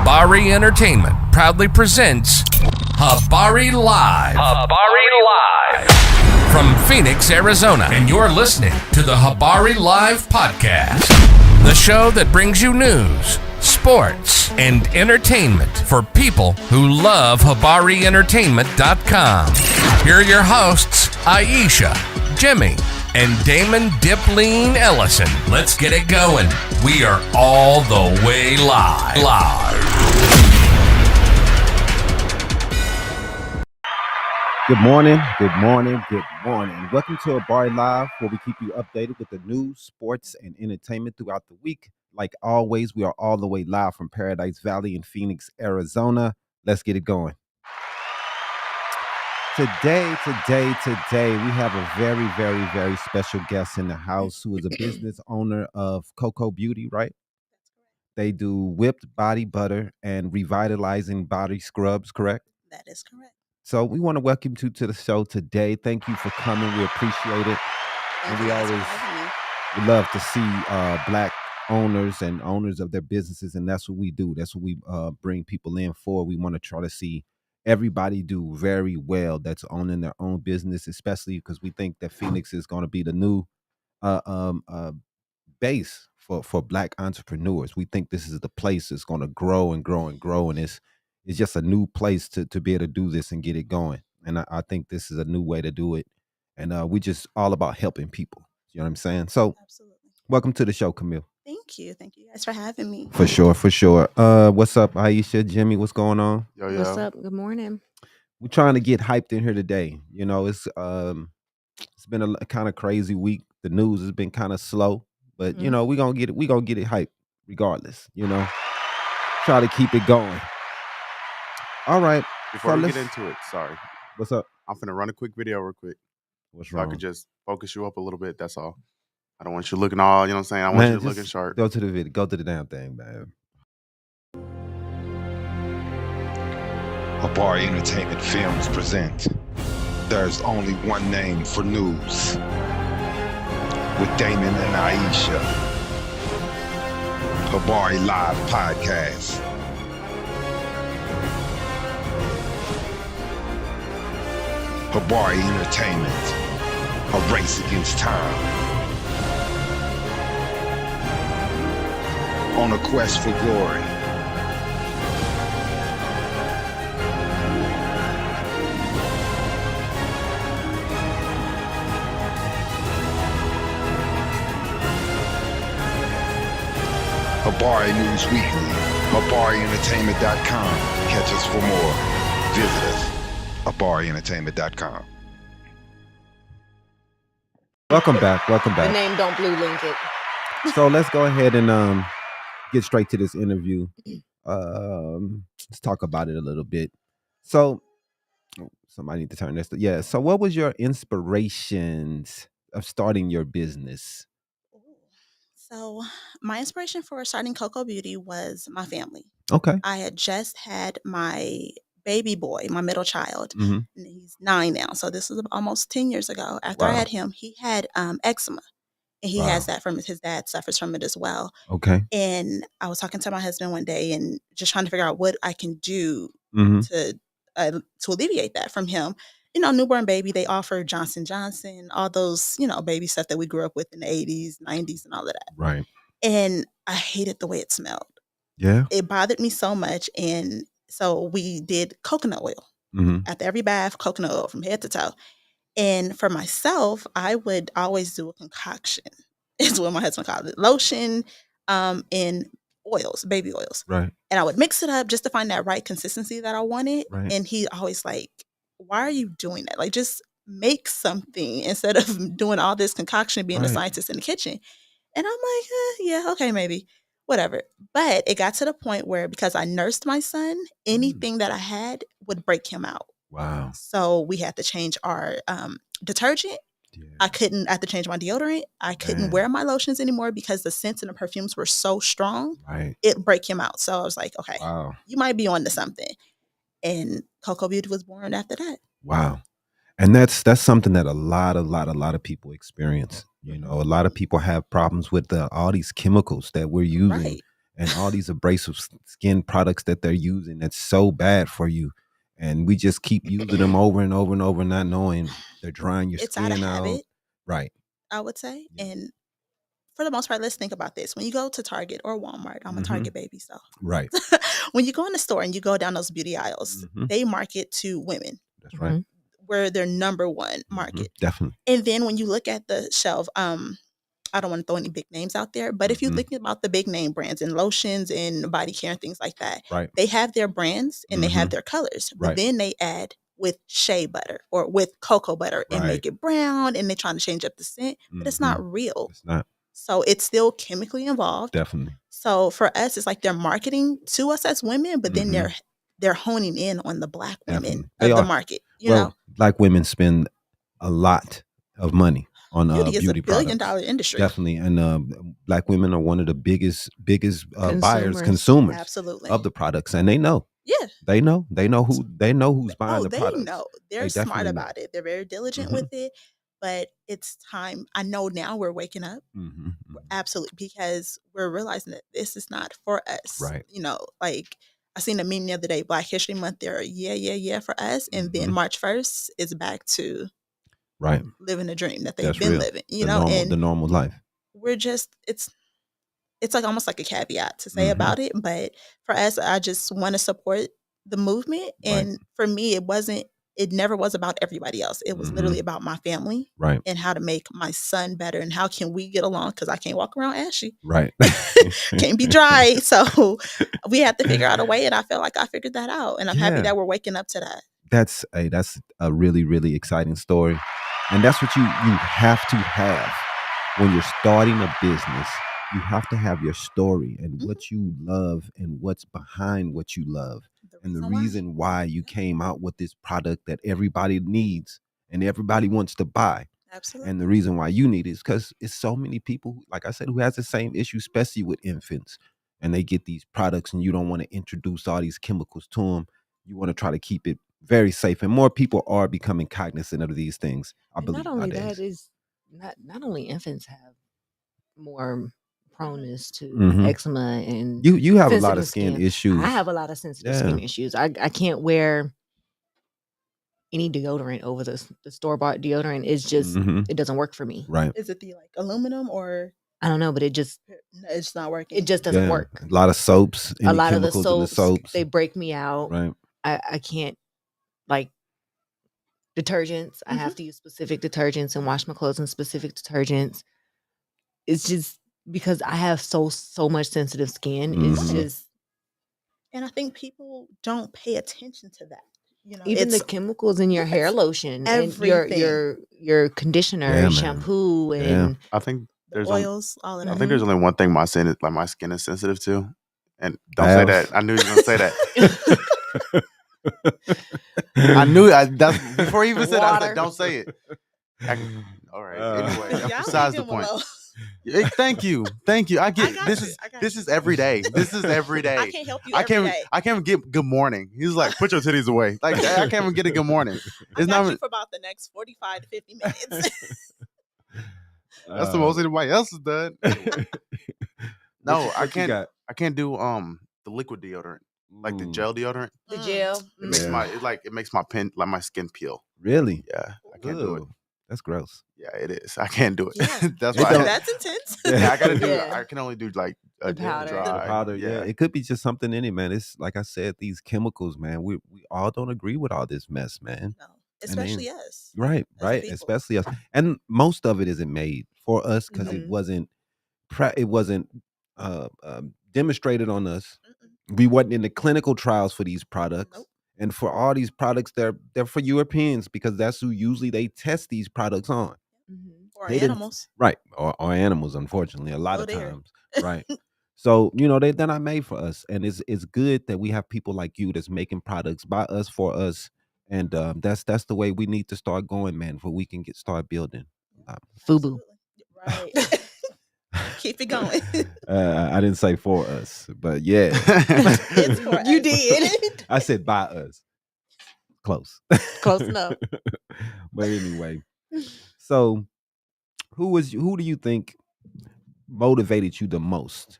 Habari Entertainment proudly presents Habari Live. Habari Live. From Phoenix, Arizona. And you're listening to the Habari Live podcast. The show that brings you news, sports, and entertainment for people who love HabariEntertainment.com. Here are your hosts, Iesha, Jimmi, and Damon Dipleen Ellison. Let's get it going. We are all the way live. Good morning. Welcome to Habari Live, where we keep you updated with the news, sports, and entertainment throughout the week. Like always, we are all the way live from Paradise Valley in Phoenix, Arizona. Let's get it going. Today, we have a very, very, very special guest in the house who is a business owner of Coco Beauty, right? They do whipped body butter and revitalizing body scrubs, correct? That is correct. So we want to welcome you to the show today. Thank you for coming. We appreciate it. And we always love to see Black owners and owners of their businesses, and that's what we do. That's what we bring people in for. We want to try to see everybody do very well that's owning their own business, especially because we think that Phoenix is going to be the new base for Black entrepreneurs. We think this is the place that's going to grow and grow and grow, and it's just a new place to be able to do this and get it going. And I think this is a new way to do it. And we just all about helping people. You know what I'm saying? So Absolutely. Welcome to the show, Camille. Thank you guys for having me. For sure. What's up, Iesha, Jimmi? What's going on? Yo. What's up? Good morning. We're trying to get hyped in here today. You know, it's been a kind of crazy week. The news has been kind of slow, but you know, we're gonna get it hyped regardless, you know. Try to keep it going. All right. Before we get into it, sorry. What's up? I'm finna run a quick video real quick. What's So wrong? I could just focus you up a little bit, that's all. I don't want you looking all, you know what I'm saying? I want you to looking sharp. Go to the video. Go to the damn thing, man. Habari Entertainment Films present There's Only One Name for News with Damon and Iesha. Habari Live Podcast. Habari Entertainment, a race against time. On a quest for glory. Habari News Weekly, HabariEntertainment.com. Catch us for more. Visit us, HabariEntertainment.com. Welcome back. The name don't blue link it. So let's go ahead and get straight to this interview. Let's talk about it a little bit. So somebody need to turn this. Yeah. So what was your inspirations of starting your business? So my inspiration for starting Coco Beauty was my family. Okay. I had just had my baby boy, my middle child, Mm-hmm. and he's 9 now. So this was almost 10 years ago. After I had him, he had eczema. And he has that from his dad suffers from it as well. Okay. And I was talking to my husband one day and just trying to figure out what I can do to alleviate that from him. You know, newborn baby, they offer Johnson & Johnson, all those, you know, baby stuff that we grew up with in the 80s, 90s and all of that. Right. And I hated the way it smelled. Yeah. It bothered me so much. And so we did coconut oil. Mm-hmm. After every bath, coconut oil from head to toe. And for myself, I would always do a concoction. Is what my husband called it. Lotion and oils, baby oils. Right. And I would mix it up just to find that right consistency that I wanted. Right. And he always like, why are you doing that? Like, just make something instead of doing all this concoction, being a scientist in the kitchen. And I'm like, yeah, okay, maybe. Whatever. But it got to the point where, because I nursed my son, anything that I had would break him out. Wow. So we had to change our detergent. Yeah. I had to change my deodorant. I couldn't wear my lotions anymore because the scents and the perfumes were so strong. Right. It break him out. So I was like, okay, Wow. you might be on to something. And Coco Beauty was born after that. Wow. And that's something that a lot of people experience. You know, a lot of people have problems with all these chemicals that we're using. Right. and all these abrasive skin products that they're using that's so bad for you. And we just keep using them over and over and over, not knowing they're drying your It's out of skin out. habit, Right. I would say. Yeah. And for the most part, let's think about this. When you go to Target or Walmart, I'm a Target baby, so. Right. When you go in the store and you go down those beauty aisles, they market to women. That's right. We're their number one market. Definitely. And then when you look at the shelf, I don't want to throw any big names out there, but if you think about the big name brands and lotions and body care and things like that, Right. they have their brands and they have their colors, but Right. then they add with shea butter or with cocoa butter and make it brown, and they're trying to change up the scent, but it's not real. It's not. So it's still chemically involved. Definitely. So for us, it's like they're marketing to us as women, but then they're honing in on the Black women of the market. You know, Black women spend a lot of money on beauty beauty is a products. billion-dollar industry. Definitely, and Black women are one of the biggest buyers, Consumers. consumers Absolutely. of the products, and they know. Yeah. They know who's buying the they products. know. They're They smart definitely know. about it. They're very diligent with it. But it's time. I know now we're waking up. Absolutely. Because we're realizing that this is not for us. Right. You know, like I seen a meme the other day, Black History Month, they're for us. And then March 1st is back to living a dream that they've That's been real. living. You The know, normal, and the normal life. we're just it's like almost like a caveat to say about it. But for us, I just want to support the movement. And for me, it never was about everybody else. It was literally about my family and how to make my son better and how can we get along, because I can't walk around ashy. Right. Can't be dry. So we have to figure out a way, and I feel like I figured that out. And I'm happy that we're waking up to that. That's a really, really exciting story. And that's what you have to have when you're starting a business. You have to have your story and what you love and what's behind what you love. And the reason why you came out with this product that everybody needs and everybody wants to buy. Absolutely. And the reason why you need it is because it's so many people, like I said, who has the same issue, especially with infants. And they get these products and you don't want to introduce all these chemicals to them. You want to try to keep it very safe. And more people are becoming cognizant of these things, I believe. Not only nowadays. that is not only infants have more proneness to eczema and you have a lot of sensitive skin issues. I have a lot of sensitive skin issues. I can't wear any deodorant over the store-bought deodorant. It's just it doesn't work for me. Right. Is it the like aluminum or I don't know, but it's not working. It just doesn't work. A lot of soaps. A lot of the soaps, they break me out. Right. I can't, like detergents. I have to use specific detergents and wash my clothes in specific detergents. It's just because I have so much sensitive skin. It's just, and I think people don't pay attention to that. You know, even the chemicals in your hair lotion everything. and your conditioner, shampoo, and I think there's oils, all of that. I think there's only one thing my skin is sensitive to, and don't say that. I knew you were gonna say that. I knew that's before you even said it. I was like, don't say it. All right. Anyway, besides the point. Thank you. I get this is every day. This is every day. I can't help you. I can't even get good morning. He's like, put your titties away. Like I can't even get a good morning. I got you for about the next 45 to 50 minutes. That's the most anybody else has done. No, I can't do the liquid deodorant. Like the gel deodorant. The gel. It makes my skin peel. Really? Yeah. I can't do it. That's gross. Yeah, it is. I can't do it. Yeah. That's why that's intense. Yeah, I gotta do it. I can only do like a powder. dry. The powder, yeah. It could be just something in it, man. It's like I said, these chemicals, man. We all don't agree with all this mess, man. No. Especially us. Right. Especially us. And most of it isn't made for us because it wasn't demonstrated on us. We wasn't in the clinical trials for these products. Nope. And for all these products, they're for Europeans because that's who usually they test these products on. Or animals. Right. Or animals, unfortunately, a lot of times. Right. So, they're not made for us. And it's good that we have people like you that's making products by us, for us. And that's the way we need to start going, man, for we can start building. FUBU. Right. Keep it going. I didn't say for us, but yeah. It's for us. You did. I said by us. Close. Close enough. But anyway, so who do you think motivated you the most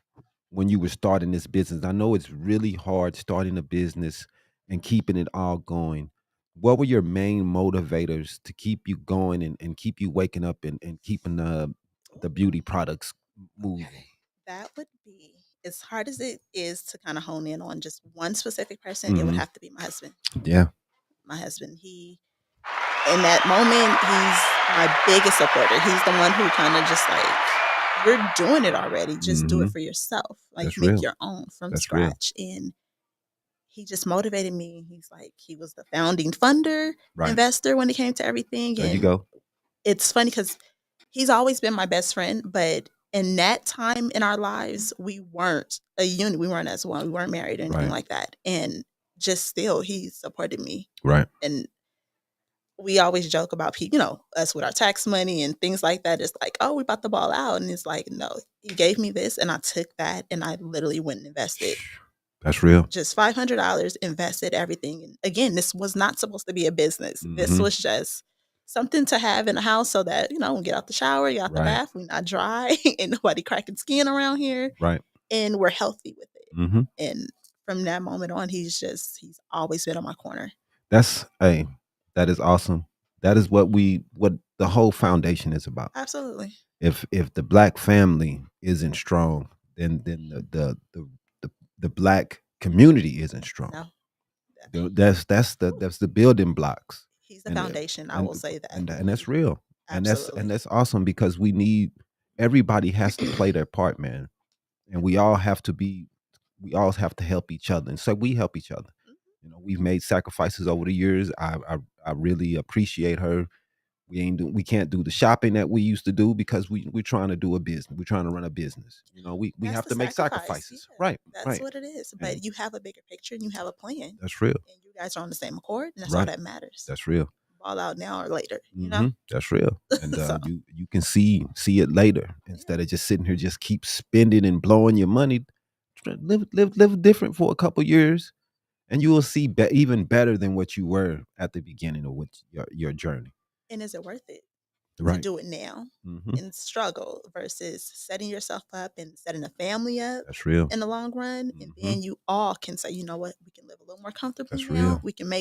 when you were starting this business? I know it's really hard starting a business and keeping it all going. What were your main motivators to keep you going and keep you waking up and keeping the beauty products moving? Okay. That would be, as hard as it is to kind of hone in on just one specific person, it would Mhm. have to be my husband. Yeah. My husband, he, in that moment, he's my biggest supporter. He's the one who kind of just like, you're doing it already. Just do it Mhm. for yourself. Like That's make real. your own from That's real. scratch. And he just motivated me. He's like, he was the founding funder, Right. investor when it came to everything. There you And go. it's funny because he's always been my best friend, but in that time in our lives, we weren't a unit. We weren't as one. We weren't married or anything Right. like that. And just still, he supported me. Right. And we always joke about people, us with our tax money and things like that. It's like, oh, we about to ball out. And it's like, no, he gave me this and I took that and I literally went and invested That's real. just $500, invested everything. And again, this was not supposed to be a business. This was just something to have in the house so that, we get out the shower, get out the Right. bath, we not dry, and nobody cracking skin around here. Right. And we're healthy with it. Mm-hmm. And from that moment on, he's always been on my corner. That is awesome. That is what the whole foundation is about. Absolutely. If the Black family isn't strong, then the Black community isn't strong. No. That's the building blocks. He's the foundation. I will say that. And that's real. Absolutely. And that's awesome because everybody has to play their part, man. And we all have to help each other. And so we help each other. We've made sacrifices over the years. I really appreciate her. We can't do the shopping that we used to do because we're trying to do a business. We're trying to run a business. We have to make sacrifices. Yeah, right. That's right. what it is. But you have a bigger picture and you have a plan. That's real. And you guys are on the same accord, and that's Right. all that matters. That's real. Ball out now or later. That's real. And So- you can see it later instead of just sitting here just keep spending and blowing your money. Live different for a couple years, and you will see even better than what you were at the beginning of your journey. And is it worth it to Right. do it now Mhm. and struggle versus setting yourself up and setting a family up That's real. in the long run? And Mhm. then you all can say, you know what, we can live a little more comfortably That's now. real. We can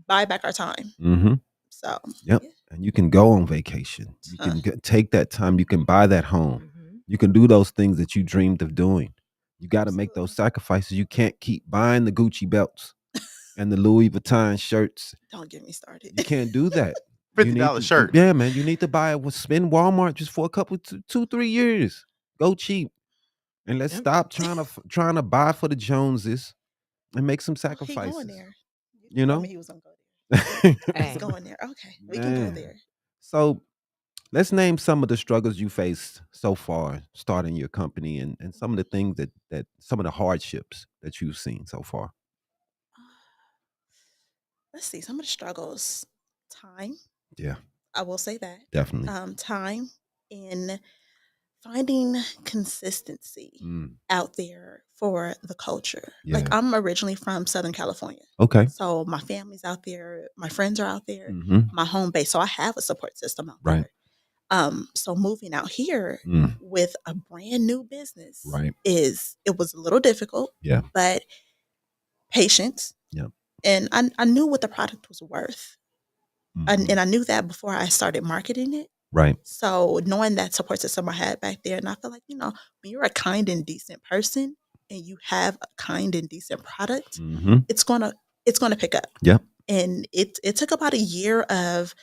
buy back our time. Mm-hmm. So, Yep. yeah. And you can go on vacation. You can take that time. You can buy that home. Mhm. You can do those things that you dreamed of doing. You got to make those Absolutely. sacrifices. You can't keep buying the Gucci belts and the Louis Vuitton shirts. Don't get me started. You can't do that. $50 shirt. Yeah, man. You need to spend Walmart just for a couple, 2-3 years. Go cheap. And let's Yep. stop trying to buy for the Joneses and make some Oh, he sacrifices. going there. You know? told me he was gonna go there. Hey. He's going there. Okay, we can go Man. there. So let's name some of the struggles you faced so far starting your company and some of the things that some of the hardships that you've seen so far. Let's see some of the struggles. Time. Yeah, I will say that. definitely. Time in finding consistency Mm, out there for the culture. Yeah. Like I'm originally from Southern California. okay. So my family's out there, my friends are out there, hmm my home base. So I have a support system out Right. there. So moving out here Mm, with a brand new business right. it was a little difficult. Yeah. But patience. Yep. And I knew what the product was worth. Mhm. And I knew that before I started marketing it. Right. So knowing that support system I had back there, and I feel like, when you're a kind and decent person and you have a kind and decent product, hmm it's gonna pick up. Yep. And it took about a year of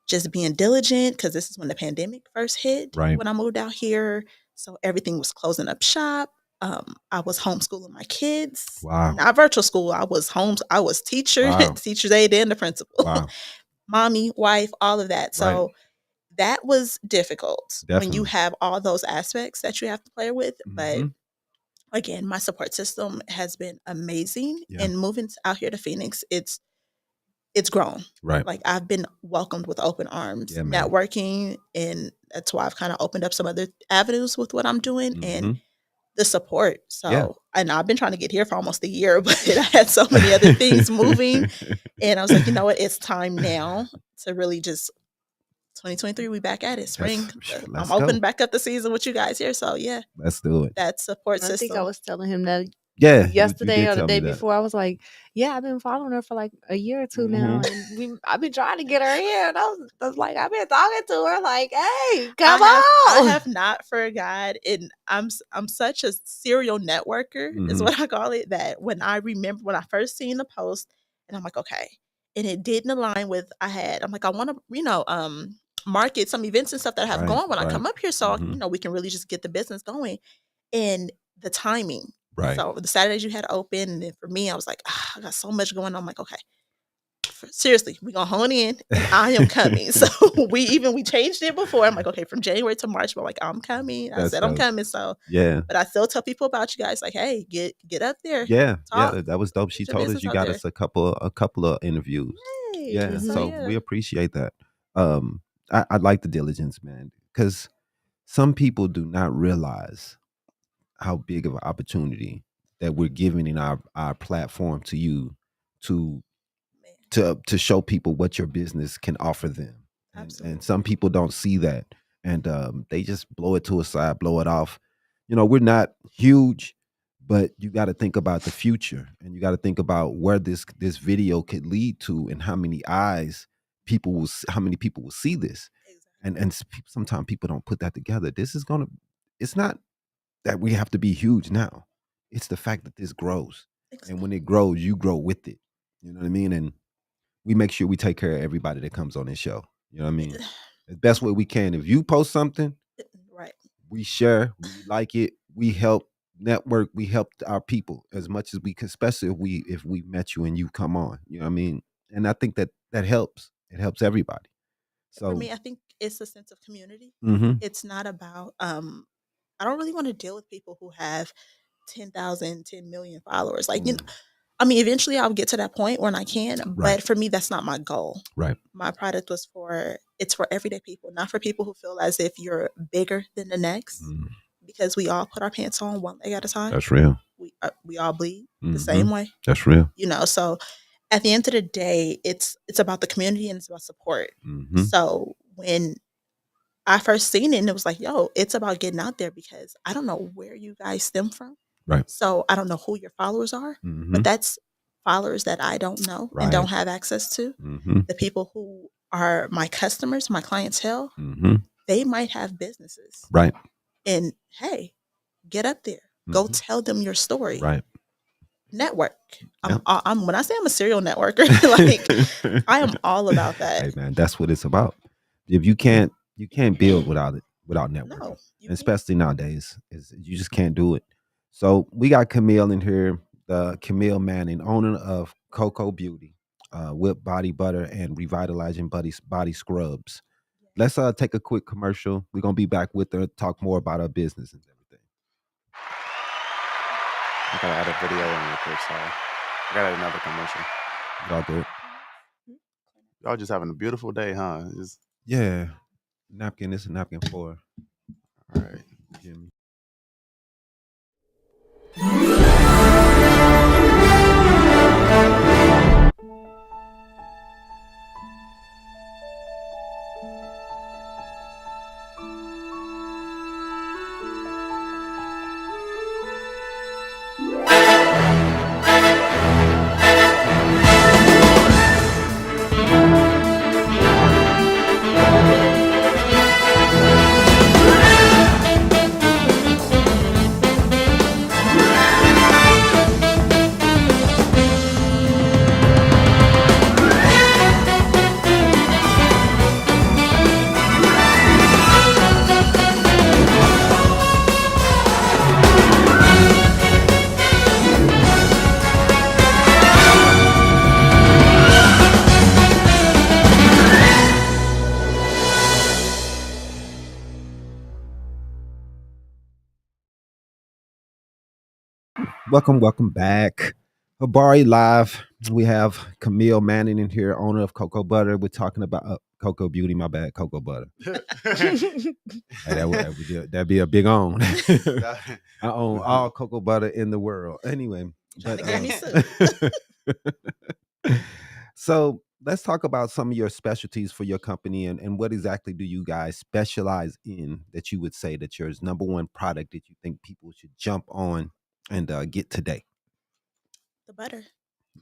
just being diligent because this is when the pandemic first hit. Right. When I moved out here, so everything was closing up shop. I was homeschooling my kids. Wow. Not virtual school. I was teacher, Wow. teacher's aide, and the principal. Wow. Mommy, wife, all of that. So Right. that was difficult when you Definitely. have all those aspects that you have to play with. But Mhm. again, my support system has been amazing. Yeah. And moving out here to Phoenix, it's grown. Right. Like I've been welcomed with open arms, Yeah, man. networking, and that's why I've kind of opened up some other avenues with what I'm doing and Mhm. the support. So, Yeah. and I've been trying to get here for almost a year, but I had so many other things moving. And I was like, you know what? It's time now to really just 2023, we back at it. Spring. Let's I'm go. opening back up the season with you guys here. So yeah, let's do it. that support system. I think I was telling him that yesterday or the day before. I was like, yeah, I've been following her for like a year or two now, and I've been trying to get her here. And I was like, I've been talking to her, like, hey, come on. I have not forgot, and I'm such a serial networker, is what I call it. That when I remember when I first seen the post, and I'm like, okay, and it didn't align with I'm like, I want to, market some events and stuff that I have going when I come up here, so we can really just get the business going, and the timing. Right. So the Saturdays you had open, and then for me, I was like, I got so much going on. I'm like, okay, seriously, we're gonna hone in, and I am coming. So we changed it before. I'm like, okay, from January to March, but like, I'm coming. I said I'm coming. So yeah. But I still tell people about you guys, like, hey, get up there. Yeah, talk, yeah, that was dope. She told us you got us a couple of interviews. Yay. Yeah, so we appreciate that. I like the diligence, man, because some people do not realize how big of an opportunity that we're giving in our platform to you to show people what your business can offer them. And some people don't see that, and they just blow it to a side, blow it off. We're not huge, but you got to think about the future, and you got to think about where this video could lead to, and how many how many people will see this. And sometimes people don't put that together. It's not that we have to be huge now. It's the fact that this grows. Exactly. And when it grows, you grow with it. You know what I mean? And we make sure we take care of everybody that comes on this show. You know what I mean? The best way we can. If you post something, right, we share, we like it, we help network, we help our people as much as we can, especially if we met you and you come on. You know what I mean? And I think that helps. It helps everybody. So for me, I think it's a sense of community. Mm-hmm. It's not about I don't really want to deal with people who have 10,000, 10 million followers. Like, I mean, eventually I'll get to that point when I can, but for me, that's not my goal. Right. My product it's for everyday people, not for people who feel as if you're bigger than the next, because we all put our pants on one leg at a time. That's real. We all bleed the same way. That's real. So at the end of the day, it's about the community and it's about support. So when I first seen it, and it was like, yo, it's about getting out there, because I don't know where you guys stem from. Right. So I don't know who your followers are, but that's followers that I don't know and don't have access to. The people who are my customers, my clientele, they might have businesses. Right. And hey, get up there. Go tell them your story. Right. Network. I'm when I say I'm a serial networker, like I am all about that. Hey man, that's what it's about. If you can't build without networking. No, especially nowadays. You just can't do it. So we got Camille in here, Camille Manning, owner of Cocoa Beauty, whip body butter and revitalizing body scrubs. Let's take a quick commercial. We're gonna be back with her, talk more about our business and everything. I gotta add a video in real quick, sorry. I gotta add another commercial. Y'all do it. Y'all just having a beautiful day, huh? Yeah. Napkin, this is a napkin for. All right. Jimmy. Welcome back. Habari Live. We have Camille Manning in here, owner of Cocoa Butter. We're talking about Cocoa Beauty, my bad, Cocoa Butter. Hey, that'd be a big own. I own all cocoa butter in the world. Anyway, but, so let's talk about some of your specialties for your company, and what exactly do you guys specialize in that you would say that your number one product that you think people should jump on and get today? The butter.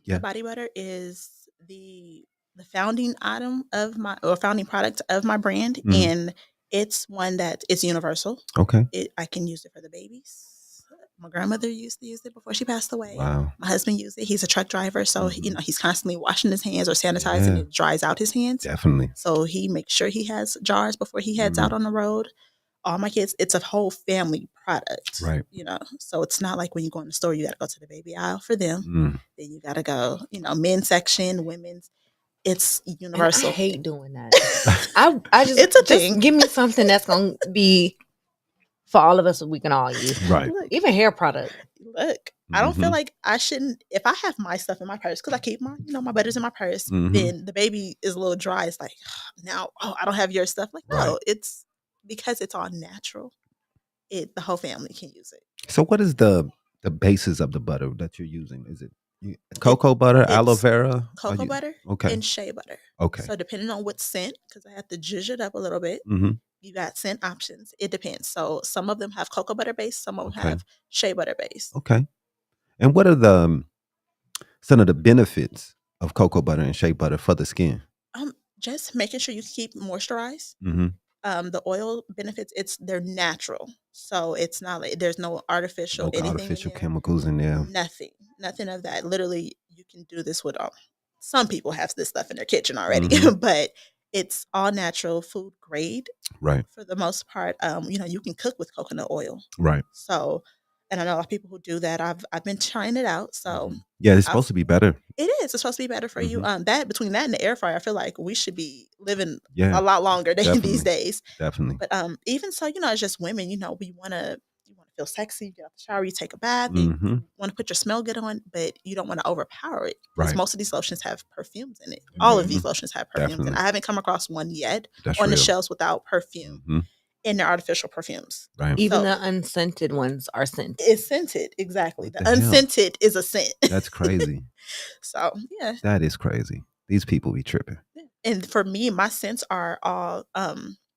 Yeah. The body butter is the founding item of my or founding product of my brand, Mhm. and it's one that it's universal. Okay. I can use it for the babies. My grandmother used to use it before she passed away. Wow. My husband used it. He's a truck driver, so Mhm. he's constantly washing his hands or sanitizing. Yeah. It dries out his hands, Definitely. so he makes sure he has jars before he heads out Mhm. on the road. All my kids, it's a whole family product, Right. So it's not like when you go in the store, you got to go to the baby aisle for them. Mm. Then you got to go, men's section, women's. It's And universal. I hate doing that. I just It's a just thing. give me something that's gonna be for all of us that we can all use. Right. Look, Even hair product. I don't feel Mhm. like I shouldn't. If I have my stuff in my purse, because I keep my butters in my purse, Mhm. then the baby is a little dry. It's like now, I don't have your stuff. Like Right. no, it's because it's all natural. The whole family can use it. So what is the basis of the butter that you're using? Is it cocoa butter, aloe It's vera? cocoa butter Okay. and shea butter. Okay. So depending on what scent, because I have to zhuzh it up a little bit, Mm-hmm. you got scent options. It depends. So some of them have cocoa butter base, some of them Okay. have shea butter base. Okay. And what are the some of the benefits of cocoa butter and shea butter for the skin? Just making sure you keep moisturized. Mm-hmm. The oil benefits, they're natural. So it's not like there's no artificial anything artificial in there. chemicals in there. Nothing of that. Literally, you can do this with some people have this stuff in their kitchen already, Mhm. but it's all natural, food grade Right. for the most part. You can cook with coconut oil. Right. So, and I know a lot of people who do that. I've been trying it out. So Mhm. Yeah, it's I've supposed to be better. it is. It's supposed to be better for you. That between that and the air fryer, I feel like we should be living Yeah. a lot longer than Definitely. these days. Definitely. But even so, as just women, we want to feel sexy. You get out the shower, you take a bath, Mhm. you want to put your smell good on, but you don't want to overpower it because Right. most of these lotions have perfumes in it. All of these Mhm. lotions have perfumes, and Definitely. I haven't come across one yet That's on the real. shelves without perfume Mhm. in their artificial perfumes. Right. Even So- the unscented ones are scented. It's scented, exactly. What The the hell? unscented is a scent. That's crazy. So yeah, That is crazy. These people be tripping. and for me, my scents are all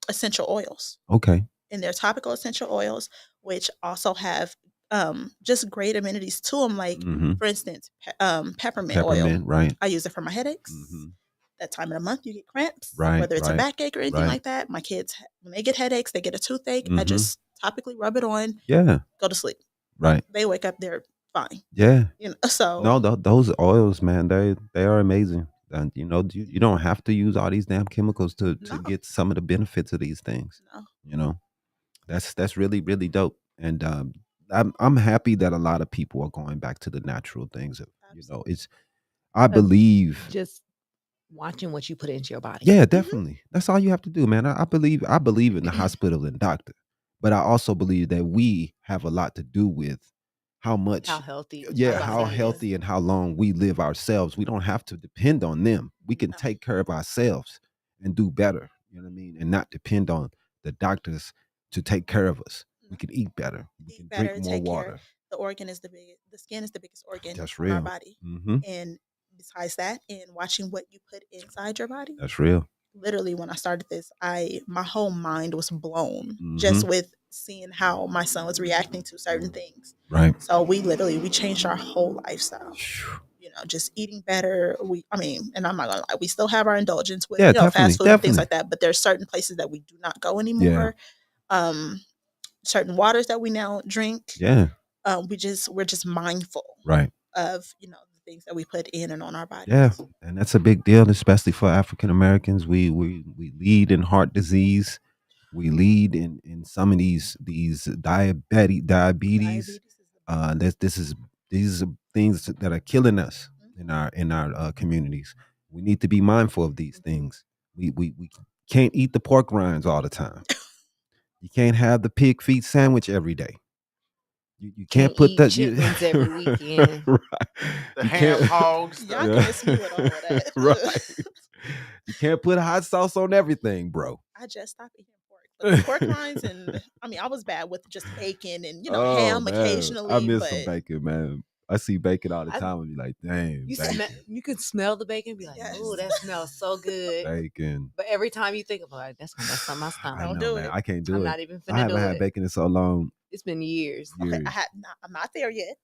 essential oils. Okay. And they're topical essential oils, which also have just great amenities to them. Like, Mhm. for instance, peppermint oil. Peppermint, right. I use it for my headaches. Mhm. That time of the month, you get cramps, Right, whether it's a right, backache or anything right. like that. My kids, when they get headaches, they get a toothache. I Mhm. just topically rub it on, Yeah. go to sleep. Right. They wake up, they're fine. Yeah. So No, those oils, man, they are amazing. And you don't have to use all these damn chemicals to No. get some of the benefits of these things. no. That's really really dope. And I'm happy that a lot of people are going back to the natural things. It's I believe. Just watching what you put into your body. Yeah, definitely. That's all you have to do, man. I believe in the hospital and doctor, but I also believe that we have a lot to do with how much, How healthy. how healthy and how long we live ourselves. We don't have to depend on them. We can take care of ourselves and do better. You know what I mean? And not depend on the doctors to take care of us. We can eat better. We can drink more take care. water. The organ is the biggest. The skin is the biggest organ That's in our real. body. Mm-hmm. And besides that, and watching what you put inside your body, That's real. literally when I started this, my whole mind was blown Mhm. just with seeing how my son was reacting to certain things. Right. So we changed our whole lifestyle. Just eating better. And I'm not gonna lie, we still have our indulgence with fast food and things like that. But there's certain places that we do not go anymore. Certain waters that we now drink. Yeah. We're just mindful. Right. Of the things that we put in and on our bodies. Yeah, and that's a big deal, especially for African Americans. We lead in heart disease. We lead in some of these diabetes. These are things that are killing us in our communities. We need to be mindful of these things. We can't eat the pork rinds all the time. You can't have the pig feet sandwich every day. You can't put that chitlins every weekend. Right. The ham hogs. Y'all can miss me with all of that. Right. You can't put hot sauce on everything, bro. I just stopped eating pork. But the pork rinds and I was bad with just bacon and ham man. occasionally. I miss some bacon, man. I see bacon all the time and be like, damn, bacon. You could smell the bacon and be like, Yes. oh, that smells so good. Bacon. But every time you think about it, that's going to mess up my stomach. Don't do it. I can't do I'm it. not even finna do it. I haven't had bacon in so long. It's been years. Okay, I'm not there yet.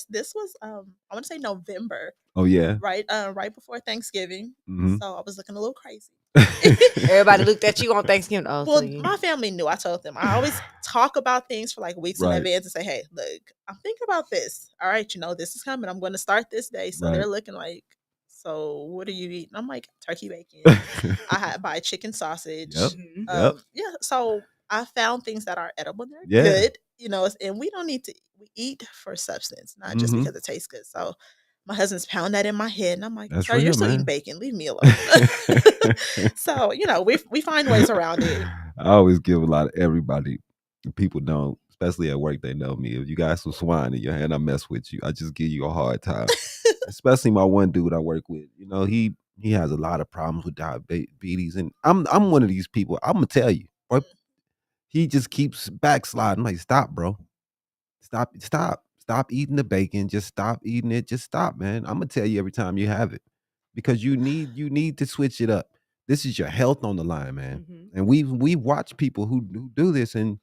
This was I want to say November. Oh yeah. Right before Thanksgiving. Mm-hmm. So I was looking a little crazy. Everybody looked at you on Thanksgiving. Oh, well, my family knew. I told them. I always talk about things for like weeks in advance and say, hey, look, I'm thinking about this. All right, this is coming. I'm going to start this day. So they're looking like, so what are you eating? I'm like, turkey bacon. I buy chicken sausage. Yep. Yeah. So I found things that are edible. They're good, and we don't need to. We eat for substance, not just because it tastes good. So my husband's pounding that in my head, and I'm like, "Sir, you're still eating bacon. Leave me alone." So we find ways around it. I always give a lot of everybody. People don't, especially at work. They know me. If you got some swine in your hand, I mess with you. I just give you a hard time. Especially my one dude I work with. He has a lot of problems with diabetes, and I'm one of these people. I'm gonna tell you, boy. He just keeps backsliding. I'm like, stop, bro. Stop eating the bacon. Just stop eating it. Just stop, man. I'm gonna tell you every time you have it, because you need to switch it up. This is your health on the line, man. And we watch people who do this, and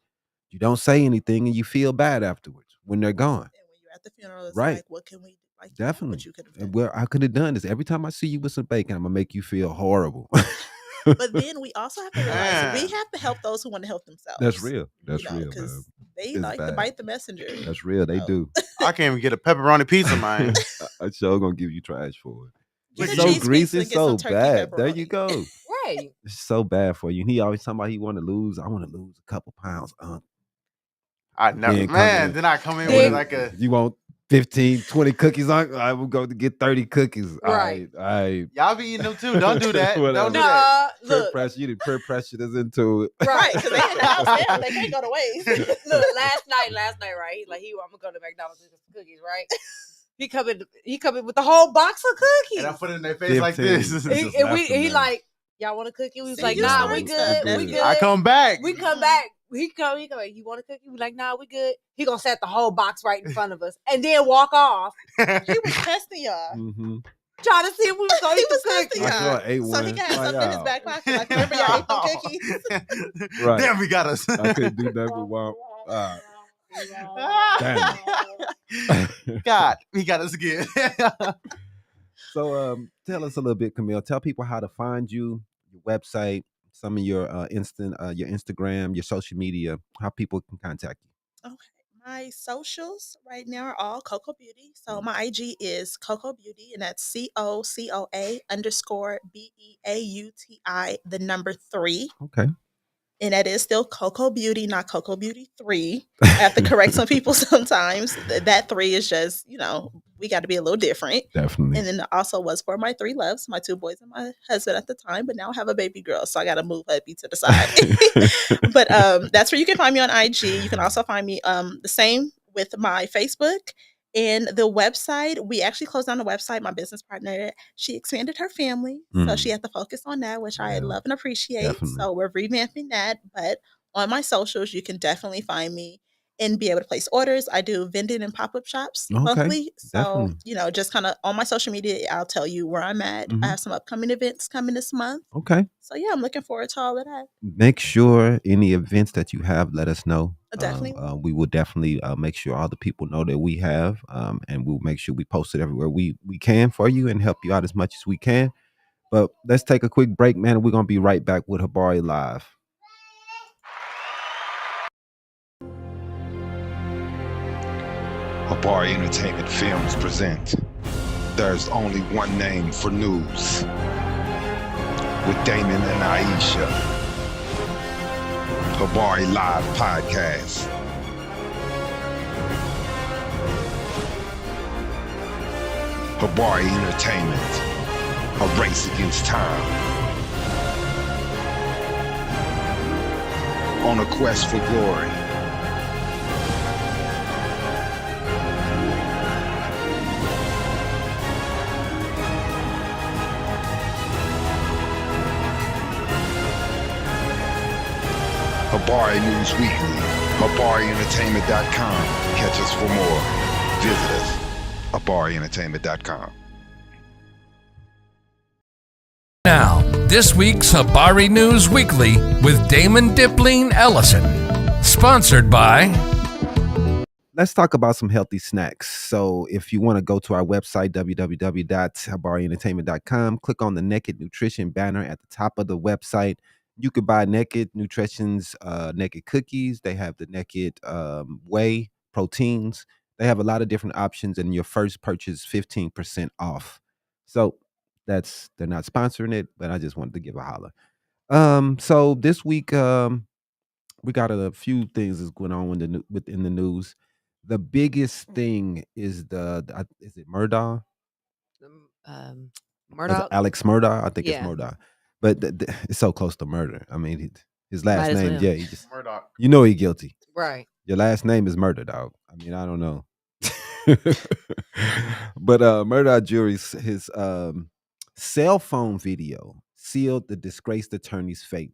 you don't say anything, and you feel bad afterwards when they're gone. And when you're at the funeral, it's right? Like, what can we do? Like, definitely. What you could have done. Well, I could have done this. Every time I see you with some bacon, I'm gonna make you feel horrible. But then we also have to realize we have to help those who want to help themselves. That's real. That's real, because they it's like bad. To bite the messenger. That's real. They do. I can't even get a pepperoni pizza, man. I'm sure gonna give you trash for it. Get It's so greasy, so bad. There you go. Right. It's so bad for you. And he always talking about he want to lose. I want to lose a couple pounds. I never, man. Then I come in with like a. You want 15, 20 cookies on? I will go to get 30 cookies. Right. Y'all be eating them too. Don't do that. Don't do that. Peer pressure. You did peer pressure us into it. Right. Because they in the house now. They can't go to waste. Look, last night, right? Like I'm gonna go to McDonald's and get some cookies, right? He come in with the whole box of cookies. And I put it in their face like this. He like, y'all want a cookie? We was like, nah, we good. We good. I come back. We come back. He come. You want a cookie? We like, nah, we good. He gonna set the whole box right in front of us and then walk off. He was testing y'all. Trying to see if we was gonna eat the cookies. So he got something in his back pocket. Like, remember y'all ate the cookies? Right. Damn, we got us. I couldn't do that with one. Damn. God, he got us again. So tell us a little bit, Camille. Tell people how to find you, your website, some of your your Instagram, your social media, how people can contact you. Okay. My socials right now are all Coco Beauty. So my IG is Coco Beauty, and that's COCOA _BEAUTI 3. Okay. And that is still Coco Beauty, not Coco Beauty 3. I have to correct some people sometimes. That 3 is just, we got to be a little different. Definitely. And then it also was for my 3 loves, my 2 boys and my husband at the time. But now I have a baby girl, so I got to move hubby to the side. But that's where you can find me on IG. You can also find me the same with my Facebook. And the website, we actually closed down the website. My business partner, she expanded her family. So she had to focus on that, which I love and appreciate. Definitely. So we're revamping that. But on my socials, you can definitely find me and be able to place orders. I do vending and pop-up shops monthly. So, just kind of on my social media, I'll tell you where I'm at. I have some upcoming events coming this month. Okay. So, yeah, I'm looking forward to all of that. Make sure any events that you have, let us know. Definitely. We will definitely make sure all the people know that we have, and we'll make sure we post it everywhere we can for you and help you out as much as we can. But let's take a quick break, man, and we're going to be right back with Habari Live. Habari Entertainment Films present There's Only One Name for News with Damon and Iesha. Habari Live Podcast. Habari Entertainment, a race against time. On a quest for glory. Habari News Weekly, HabariEntertainment.com. Catch us for more. Visit us, HabariEntertainment.com. Now, this week's Habari News Weekly with Damon Dipling Ellison. Sponsored by... Let's talk about some healthy snacks. So if you want to go to our website, www.habarientertainment.com, click on the Naked Nutrition banner at the top of the website. You could buy Naked Nutrition's Naked Cookies. They have the Naked Whey proteins. They have a lot of different options, and your first purchase 15% off. So they're not sponsoring it, but I just wanted to give a holler. So this week, we got a few things that's going on within the news. The biggest thing is is it Murdaugh? Murdoch. Alex Murdaugh? I think it's Yeah. Murdaugh. But it's so close to murder. I mean, his last Might as name, well. yeah, he just Murdoch. you know he guilty. Right. Your last name is Murder, dog. I mean, I don't know. But Murdaugh jury's his cell phone video sealed the disgraced attorney's fate.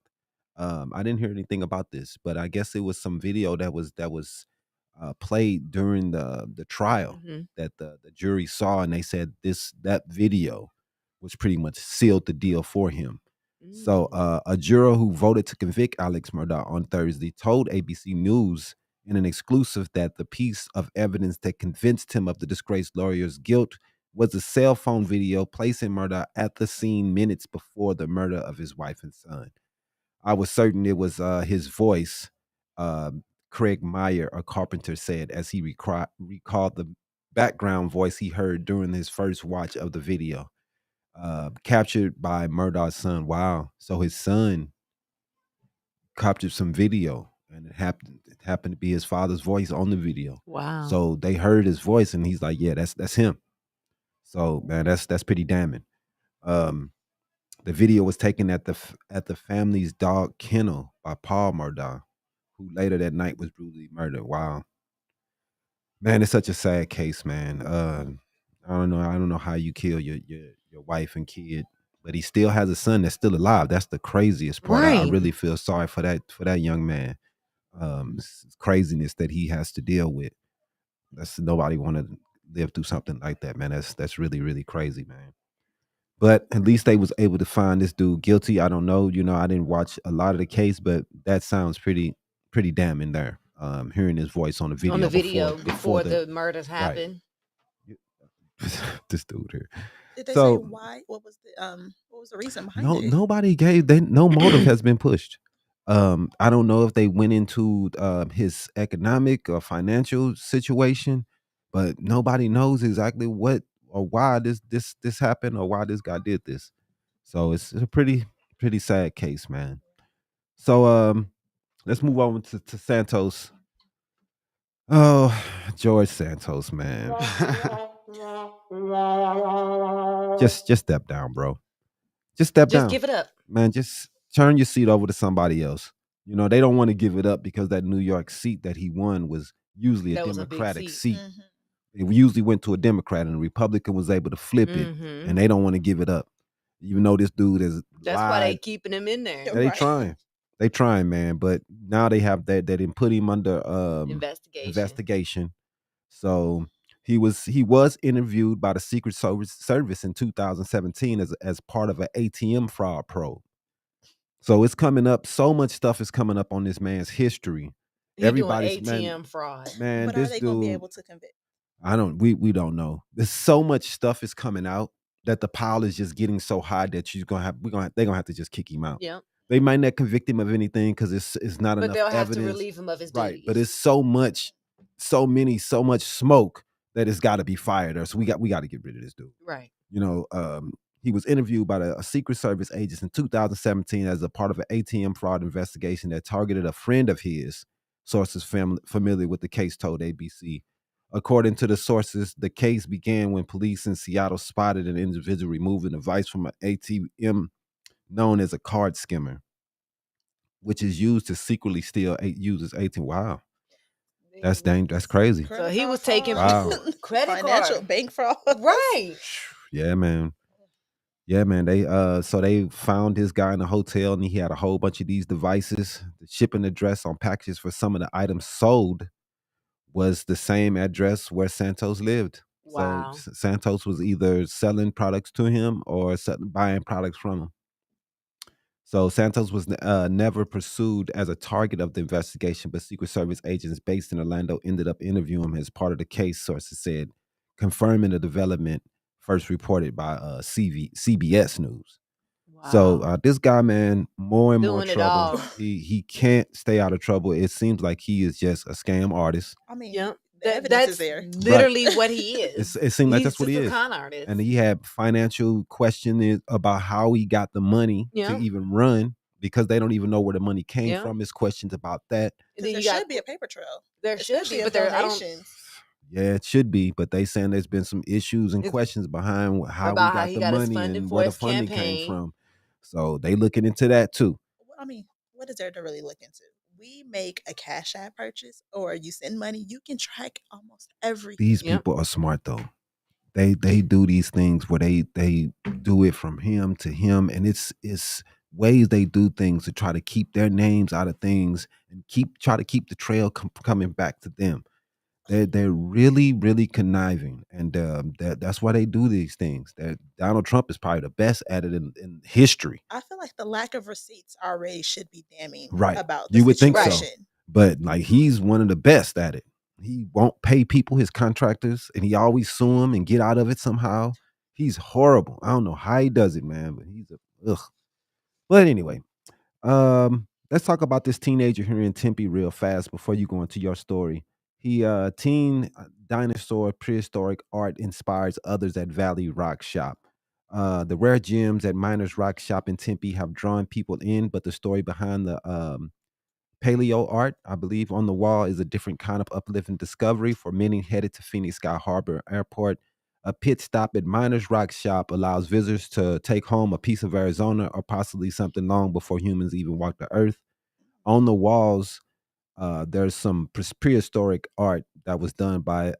I didn't hear anything about this, but I guess it was some video that was played during the trial that the jury saw, and they said that video was pretty much sealed the deal for him. So a juror who voted to convict Alex Murdaugh on Thursday told ABC News in an exclusive that the piece of evidence that convinced him of the disgraced lawyer's guilt was a cell phone video placing Murdaugh at the scene minutes before the murder of his wife and son. I was certain it was his voice, Craig Meyer, a carpenter, said as he recalled the background voice he heard during his first watch of the video, captured by Murdaugh's son. Wow. So his son captured some video, and it happened to be his father's voice on the video. Wow. So they heard his voice, and he's like, yeah, that's him. So, man, that's pretty damning. The video was taken at the family's dog kennel by Paul Murdaugh, who later that night was brutally murdered. Wow, man, it's such a sad case, man. I don't know how you kill your wife and kid, but he still has a son that's still alive. That's the craziest part. I Right. really feel sorry for that young man. It's craziness that he has to deal with. Nobody want to live through something like that, man. That's really, really crazy, man. But at least they was able to find this dude guilty. I don't know, I didn't watch a lot of the case, but that sounds pretty damning there. Hearing his voice on the video. On the video before the the murders happened. this dude here. Did they So- say why? What was the reason behind No, it? nobody no motive has been pushed. I don't know if they went into his economic or financial situation, but nobody knows exactly what or why this happened or why this guy did this. So it's a pretty sad case, man. So let's move on to Santos. Oh, George Santos, man. Just step down, bro. Just step down. Just give it up. Man, just turn your seat over to somebody else. They don't want to give it up because that New York seat that he won was usually a That was a big Democratic seat. seat. Mhm. It usually went to a Democrat, and a Republican was able to flip it, Mhm. and they don't want to give it up. Even though this dude is That's why they keeping him in there. Yeah. they Right. trying. They trying, man. But now they have that didn't put him under investigation. So he was interviewed by the Secret Service in 2017 as part of an ATM fraud probe. So it's coming up. So much stuff is coming up on this man's history. He Everybody's doing ATM fraud. Man, But are this they dude. going to be able to convict? We don't know. There's so much stuff is coming out that the pile is just getting so high that they're gonna have to just kick him out. Yep. They might not convict him of anything because it's not But enough they'll have evidence. to relieve him of his Right, duties. but it's so much smoke that it's got to be fired. Or so we got to get rid of this dude. right. He was interviewed by a Secret Service agent in 2017 as a part of an ATM fraud investigation that targeted a friend of his. Sources familiar with the case told ABC. According to the sources, the case began when police in Seattle spotted an individual removing a device from an ATM known as a card skimmer, which is used to secretly steal users' ATM. Wow. That's That's crazy. So he was taking Wow. people's credit Financial card. bank fraud. Right. Yeah, man. They so they found this guy in a hotel, and he had a whole bunch of these devices. The shipping address on packages for some of the items sold was the same address where Santos lived. Wow. So Santos was either selling products to him or buying products from him. So Santos was never pursued as a target of the investigation, but Secret Service agents based in Orlando ended up interviewing him as part of the case, sources said, confirming the development first reported by CBS News. Wow. So this guy, man, more and more Doing it trouble. all. He can't stay out of trouble. It seems like he is just a scam artist. I mean, Yep. the evidence That's is there. literally what he is. It seems like He's that's what he just is. a con artist. And he had financial questions about how he got the money Yeah. to even run, because they don't even know where the money came Yeah. from. It's questions about that. Because there should be a paper trail. There should especially be, if but there I don't. donations. Yeah, it should be, but they saying there's been some issues and questions behind how we About how got he the got his money funding and for where the his funding campaign. came from. So they looking into that too. I mean, what is there to really look into? We make a Cash App purchase or you send money, you can track almost everything. These people are smart though. They do these things where they do it from him to him, and it's ways they do things to try to keep their names out of things and try to keep the trail coming back to them. They're really, really conniving, and that's why they do these things. That Donald Trump is probably the best at it in history. I feel like the lack of receipts already should be damning Right. about the You would think situation. so. But like he's one of the best at it. He won't pay people, his contractors, and he always sue them and get out of it somehow. He's horrible. I don't know how he does it, man, but he's ugh. But anyway, let's talk about this teenager here in Tempe real fast before you go into your story. He teen dinosaur prehistoric art inspires others at Valley Rock Shop. The rare gems at Miners Rock Shop in Tempe have drawn people in, but the story behind the paleo art, I believe, on the wall is a different kind of uplifting discovery for many headed to Phoenix Sky Harbor Airport. A pit stop at Miners Rock Shop allows visitors to take home a piece of Arizona or possibly something long before humans even walk the earth. On the walls, there's some prehistoric art that was done by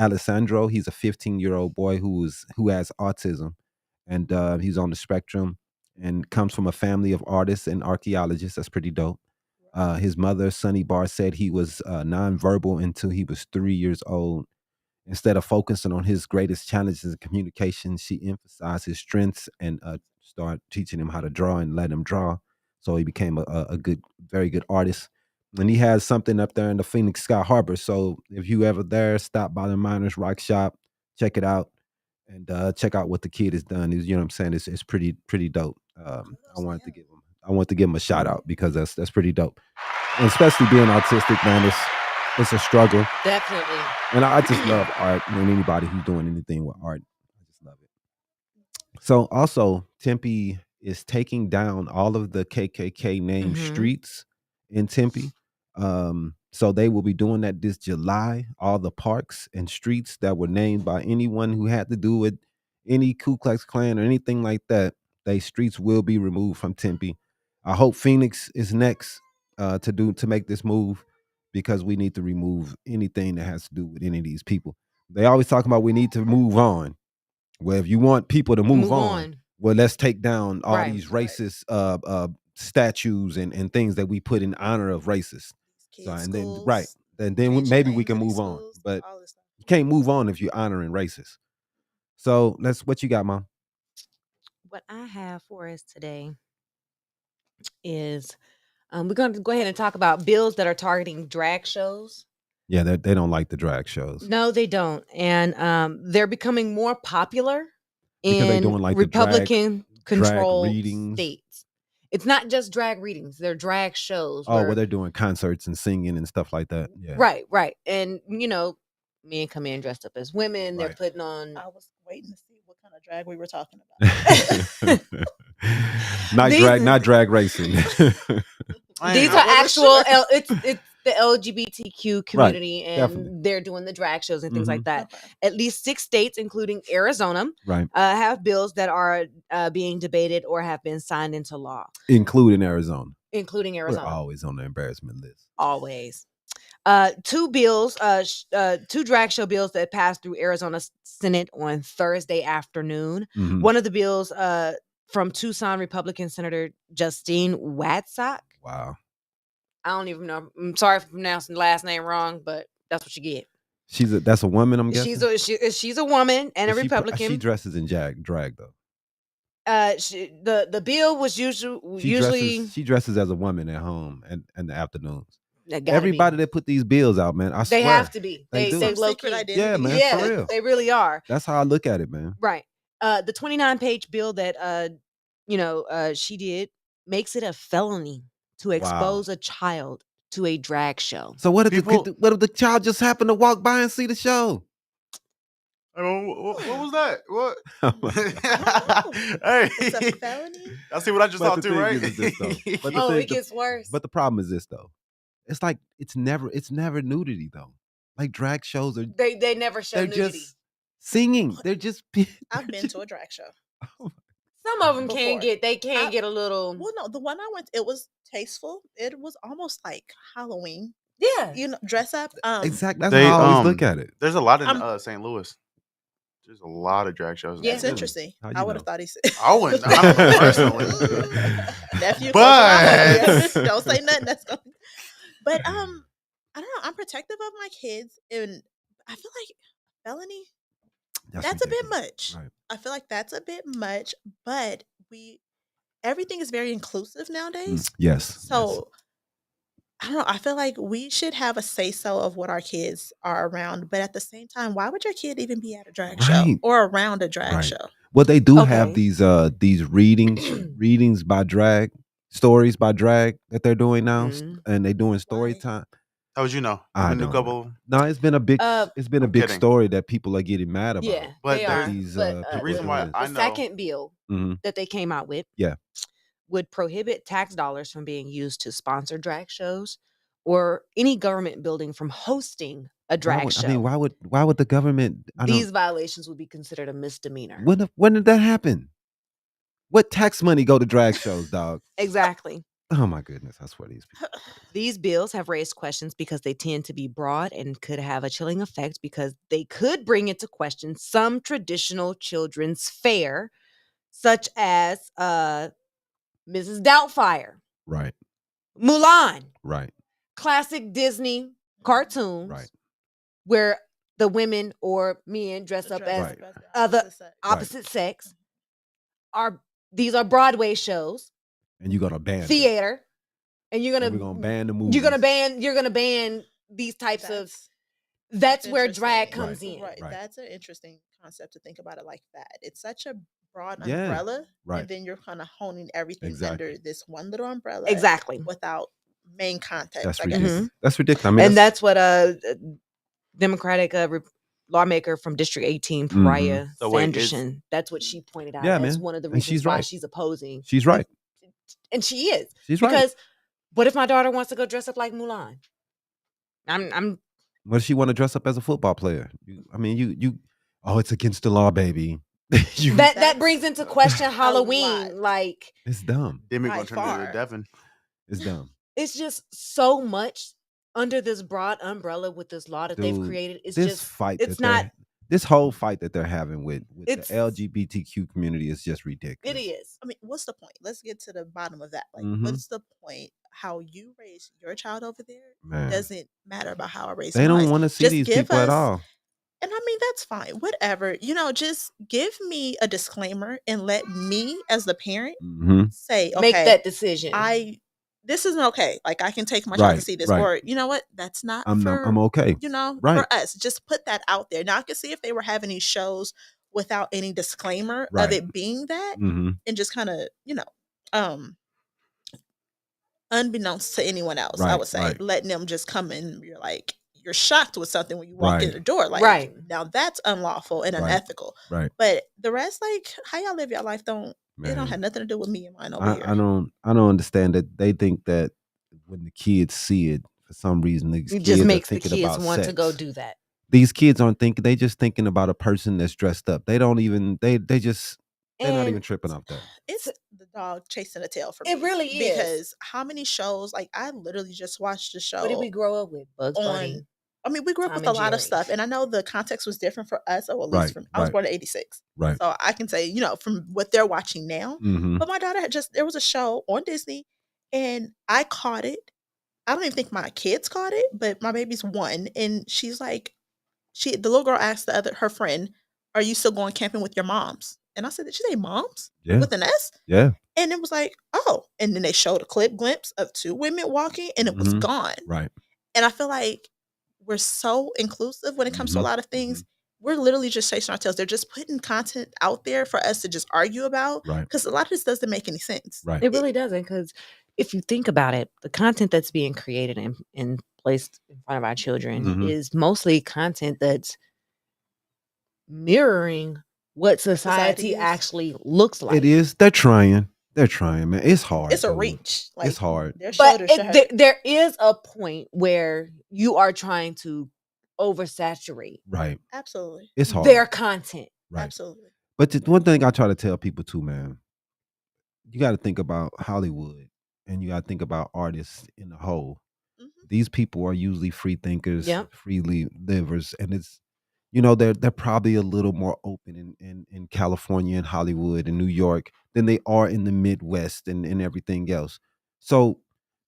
Alessandro. He's a 15-year-old boy who has autism, and he's on the spectrum and comes from a family of artists and archaeologists. That's pretty dope. His mother, Sunny Barr, said he was nonverbal until he was 3 years old. Instead of focusing on his greatest challenges in communication, she emphasized his strengths and started teaching him how to draw and let him draw. So he became a good, very good artist. And he has something up there in the Phoenix Sky Harbor. So if you ever there, stop by the Miners Rock Shop, check it out, and check out what the kid has done. You know what I'm saying? It's pretty dope. I wanted to give him a shout out because that's pretty dope. And especially being autistic, man, it's a struggle. Definitely. And I just love art and anybody who's doing anything with art. I just love it. So also, Tempe is taking down all of the KKK named streets in Tempe. So they will be doing that this July. All the parks and streets that were named by anyone who had to do with any Ku Klux Klan or anything like that, they streets will be removed from Tempe. I hope Phoenix is next to make this move, because we need to remove anything that has to do with any of these people. They always talk about we need to move on. Well, if you want people to move on, well, let's take down all these racist statues and things that we put in honor of racists. So, and then maybe we can move on. But you can't move on if you're honoring racists. So what you got, Mom? What I have for us today is we're going to go ahead and talk about bills that are targeting drag shows. Yeah, they don't like the drag shows. No, they don't. And they're becoming more popular because in they're doing like Republican-controlled readings. states. It's not just drag readings. They're drag shows. Where they're doing concerts and singing and stuff like that. Yeah. Right. And, me and Camille dressed up as women. They're putting on... I was waiting to see what kind of drag we were talking about. not drag racing. These are actual... It's the LGBTQ community, and definitely. They're doing the drag shows and things like that. Okay. At least 6 states, including Arizona, have bills that are being debated or have been signed into law. Including Arizona. We're always on the embarrassment list. Always. 2 drag show bills that passed through Arizona Senate on Thursday afternoon. Mm-hmm. One of the bills from Tucson Republican Senator Justine Watsock. Wow. I don't even know. I'm sorry for pronouncing the last name wrong, but that's what you get. That's a woman, I'm guessing. She's a woman and a Republican. She dresses in drag though. The bill was usually she dresses as a woman at home and in the afternoons. Everybody that put these bills out, man, I swear they have to be. They low secret key. identity. Yeah, man, Yeah, for real. they really are. That's how I look at it, man. Right. The 29-page bill that she did makes it a felony to expose a child to a drag show. So what if the child just happened to walk by and see the show? What was that? What? Hey, it's a felony. I see what I just thought too, right? It gets worse. But the problem is this though. It's like it's never nudity though. Like drag shows are they never show nudity. They're just singing. They're just. I've been to a drag show. Some of them can get a little. Well, no, the one I went, it was tasteful. It was almost like Halloween. Yeah, dress up. Exactly. That's how I always look at it. There's a lot in St. Louis. There's a lot of drag shows. Yeah, it's interesting. I would have thought he said. I wouldn't. I don't personally. Nephew, but don't say nothing. That's going. But I don't know. I'm protective of my kids, and I feel like felony. That's a bit much. Right. I feel like that's a bit much, but everything is very inclusive nowadays. Yes. So I don't know. I feel like we should have a say-so of what our kids are around, but at the same time, why would your kid even be at a drag show or around a drag show? Well, they do have these readings by drag, stories by drag that they're doing now, and they're doing story time. How would you know? I know. Couple. No, it's been a big. It's been a big story that people are getting mad about. Yeah, but they are. The reason why I know the second bill that they came out with, would prohibit tax dollars from being used to sponsor drag shows or any government building from hosting a drag show. I mean, why would the government? These violations would be considered a misdemeanor. When did that happen? What tax money go to drag shows, dog? Exactly. Oh my goodness, I swear these people. These bills have raised questions because they tend to be broad and could have a chilling effect because they could bring into question some traditional children's fare, such as Mrs. Doubtfire. Right. Mulan. Right. Classic Disney cartoons. Right. Where the women or men dress up as opposite sex. These are Broadway shows. And you're gonna ban theater. And we're gonna ban the movies. You're gonna ban these types of. That's where drag comes in. Right. That's an interesting concept to think about it like that. It's such a broad umbrella, and then you're kind of honing everything under this one little umbrella, without main context. That's ridiculous. That's ridiculous. I mean, and that's what Democratic lawmaker from District 18, Pariah Sanderson. That's what she pointed out as one of the reasons why she's opposing. She's right, and she is. She's right. Because what if my daughter wants to go dress up like Mulan? I'm. What if she want to dress up as a football player? It's against the law, baby. that brings into question Halloween. Like, it's dumb. Demi gonna turn into Devin. It's dumb. It's just so much under this broad umbrella with this law that they've created. It's just fight. This whole fight that they're having with the LGBTQ community is just ridiculous. It is. I mean, what's the point? Let's get to the bottom of that. Like, what's the point? How you raise your child over there doesn't matter about how I raise. They don't want to see these people at all. And I mean, that's fine. Whatever. Just give me a disclaimer and let me, as the parent, say, okay, make that decision. This isn't okay. Like, I can take my child to see this, or you know what? That's not. I'm okay. For us, just put that out there. Now I can see if they were having these shows without any disclaimer of it being that, and just kind of, unbeknownst to anyone else, I would say, letting them just come in. You're shocked with something when you walk in the door. Like, now that's unlawful and unethical. Right. But the rest, like, how y'all live your life, it don't have nothing to do with me and mine over here. I don't understand that they think that when the kids see it, for some reason, it just makes the kids want to go do that. These kids aren't thinking; they just thinking about a person that's dressed up. They don't even they're not even tripping off that. It's the dog chasing a tail for me. It really is. Because how many shows? Like, I literally just watched the show. What did we grow up with? Bugs Bunny. I mean, we grew up with a lot of stuff, and I know the context was different for us. Or at least I was born in '86, so I can say, from what they're watching now. But my daughter there was a show on Disney, and I caught it. I don't even think my kids caught it, but my baby's 1, and she's like, the little girl asked her friend, "Are you still going camping with your moms?" And I said, "Did she say moms Yeah. with an S?" Yeah. And it was like, oh. And then they showed a glimpse of 2 women walking, and it was gone. Right. And I feel like we're so inclusive when it comes to a lot of things. We're literally just chasing our tails. They're just putting content out there for us to just argue about. Right. Because a lot of this doesn't make any sense. Right. It really doesn't, because if you think about it, the content that's being created and placed in front of our children is mostly content that's mirroring what society actually looks like. It is. They're trying. They're trying, man. It's hard. It's a reach. Like, it's hard. But there is a point where you are trying to oversaturate. Right. Absolutely. It's hard. Their content. Right. Absolutely. But one thing I try to tell people too, man, you got to think about Hollywood and you got to think about artists in the whole. These people are usually free thinkers, free livers, and it's, they're probably a little more open in California and Hollywood and New York than they are in the Midwest and everything else. So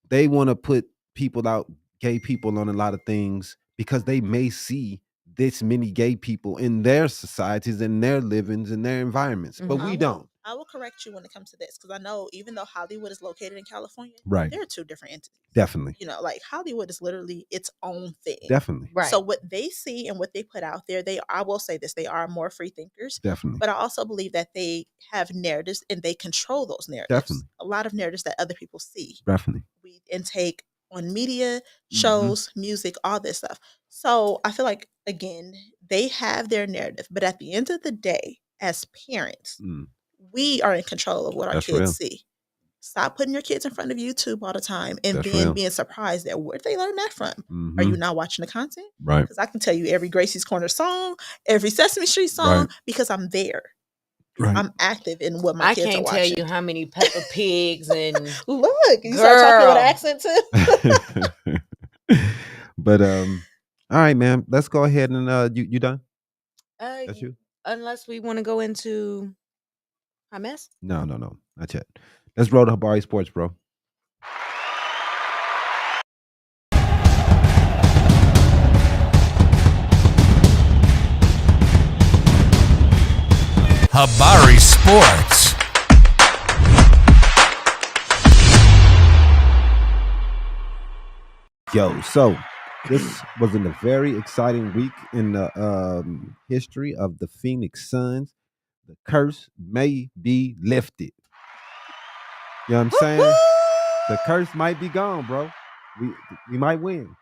they want to put people out, gay people, on a lot of things because they may see this many gay people in their societies, in their livings, in their environments, but we don't. I will correct you when it comes to this, because I know even though Hollywood is located in California, right, there are 2 different entities. Definitely. Like Hollywood is literally its own thing. Definitely. Right. So what they see and what they put out there, I will say this, they are more free thinkers. Definitely. But I also believe that they have narratives and they control those narratives. Definitely. A lot of narratives that other people see. Definitely. We intake on media, shows, music, all this stuff. So I feel like, again, they have their narrative, but at the end of the day, as parents, we are in control of what our kids see. Stop putting your kids in front of YouTube all the time and then being surprised that where'd they learn that from? Are you not watching the content? Right. Because I can tell you every Gracie's Corner song, every Sesame Street song, because I'm there. Right. I'm active in what my kids are watching. I can't tell you how many Peppa Pigs and look, you start talking with an accent too. But all right, man. Let's go ahead and you done? That's you. Unless we want to go into hot mess? No, not yet. Let's roll to Habari Sports, bro. Habari Sports. Yo, so this was a very exciting week in the history of the Phoenix Suns. The curse may be lifted. You know what I'm saying? The curse might be gone, bro. We might win.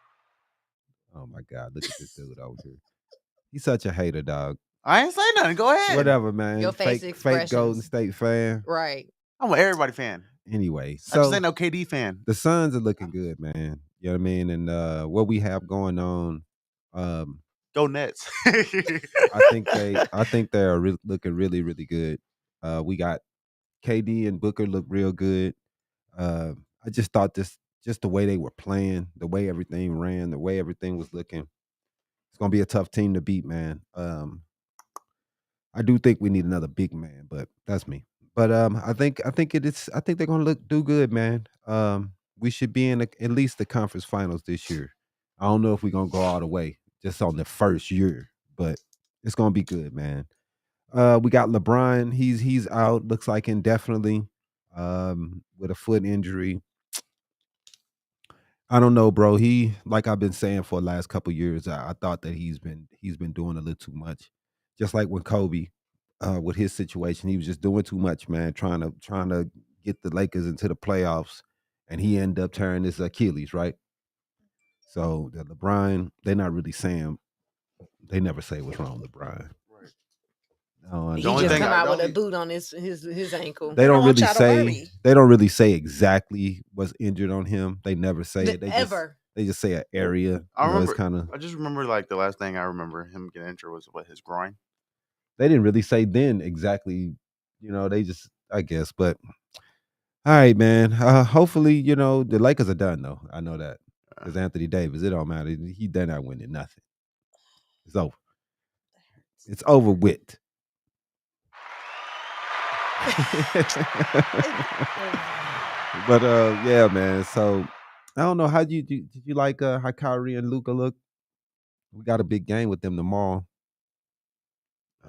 Oh my God, look at this dude over here. He's such a hater, dog. I ain't say nothing. Go ahead. Whatever, man. Your face fake Golden State fan. Right. I'm an everybody fan. Anyway, so I just ain't no KD fan. The Suns are looking good, man. You know what I mean? And what we have going on, go Nets. I think they are looking really, really good. We got KD and Booker look real good. I just thought just the way they were playing, the way everything ran, the way everything was looking, it's gonna be a tough team to beat, man. I do think we need another big man, but that's me. But I think they're gonna do good, man. We should be in at least the conference finals this year. I don't know if we're gonna go all the way just on the first year, but it's gonna be good, man. We got LeBron. He's out. Looks like indefinitely with a foot injury. I don't know, bro. He, like I've been saying for the last couple of years, I thought that he's been doing a little too much. Just like when Kobe, with his situation, he was just doing too much, man. Trying to get the Lakers into the playoffs, and he ended up tearing his Achilles, right? So the LeBron, they're not really saying. They never say what's wrong with LeBron. He just come out with a boot on his ankle. They don't really say. They don't really say exactly what's injured on him. They never say it. They just say an area. I remember. I just remember like the last thing I remember him getting injured was his groin. They didn't really say then exactly. They just, I guess. But all right, man. Hopefully, the Lakers are done though. I know that because Anthony Davis. It don't matter. They're not winning nothing. It's over. It's over with. But yeah, man. So I don't know how did you like how Kyrie and Luca look? We got a big game with them tomorrow.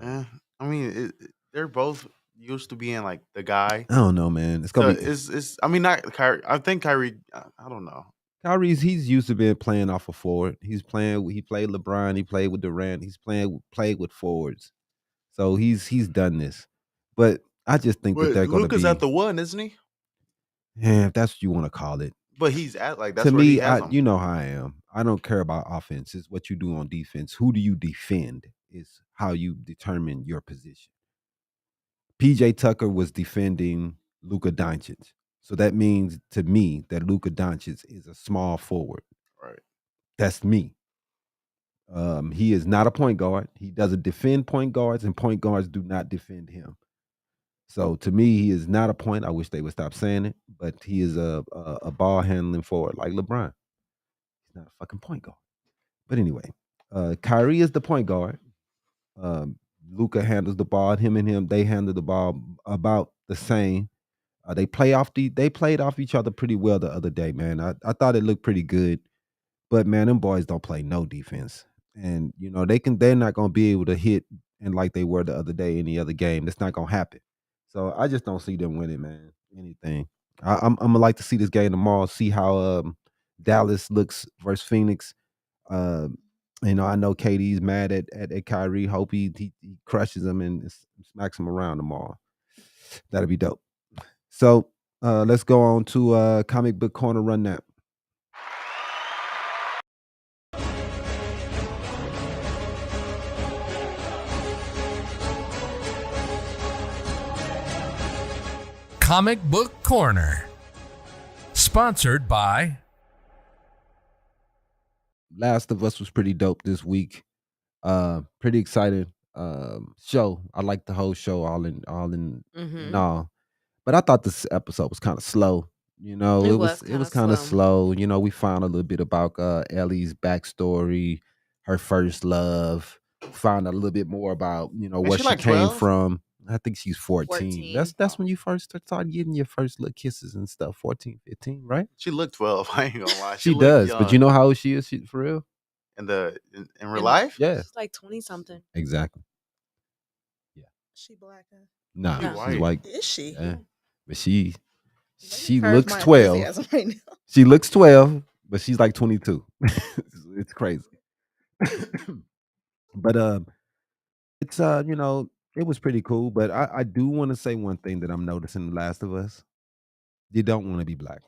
I mean, they're both used to being like the guy. I don't know, man. It's So gonna be. it's. I mean, not Kyrie. I think Kyrie. I don't know. He's used to being playing off a forward. He played LeBron, he played with Durant, played with forwards. So he's done this. But I just think that But they're gonna Luca's be at the one, isn't he? yeah, if that's what you want to call it. But he's at like To that's where he me, has them. you know how I am. I don't care about offense. It's what you do on defense. Who do you defend is how you determine your position. PJ Tucker was defending Luka Doncic. So that means to me that Luka Doncic is a small forward. Right. That's me. He is not a point guard. He doesn't defend point guards, and point guards do not defend him. So to me, he is not a point. I wish they would stop saying it, but he is a ball handling forward like LeBron. He's not a fucking point guard. But anyway, Kyrie is the point guard. Luca handles the ball. They handle the ball about the same. They played off each other pretty well the other day, man. I thought it looked pretty good. But man, them boys don't play no defense. And you know, they're not gonna be able to hit and like they were the other day, any other game. That's not gonna happen. So I just don't see them winning, man. Anything. I'm gonna like to see this game tomorrow, see how Dallas looks versus Phoenix. You know, I know KD's mad at Kyrie. Hope he crushes him and smacks him around tomorrow. That'll be dope. So let's go on to comic book corner run that. Comic Book Corner. Sponsored by Last of Us was pretty dope this week. Pretty excited show. I like the whole show all in all. But I thought this episode was kind of slow. You know, it was kind of slow. You know, we found a little bit about Ellie's backstory, her first love. Found a little bit more about, you know, where she like came 12? from. I think she's 14. 14. That's when you first start getting your first little kisses and stuff. 14, 15, right? She looked 12. I ain't gonna lie. She looked does. young. But you know how old she is? She for real? in real life? Yeah. She's like 20 something. Exactly. She black. Huh? Nah, No. she's white. Is she? Yeah. But she Curb looks my 12. enthusiasm right now. She looks 12, but she's like 22. It's crazy. But it's you know, it was pretty cool. But I do want to say one thing that I'm noticing in The Last of Us. You don't want to be black.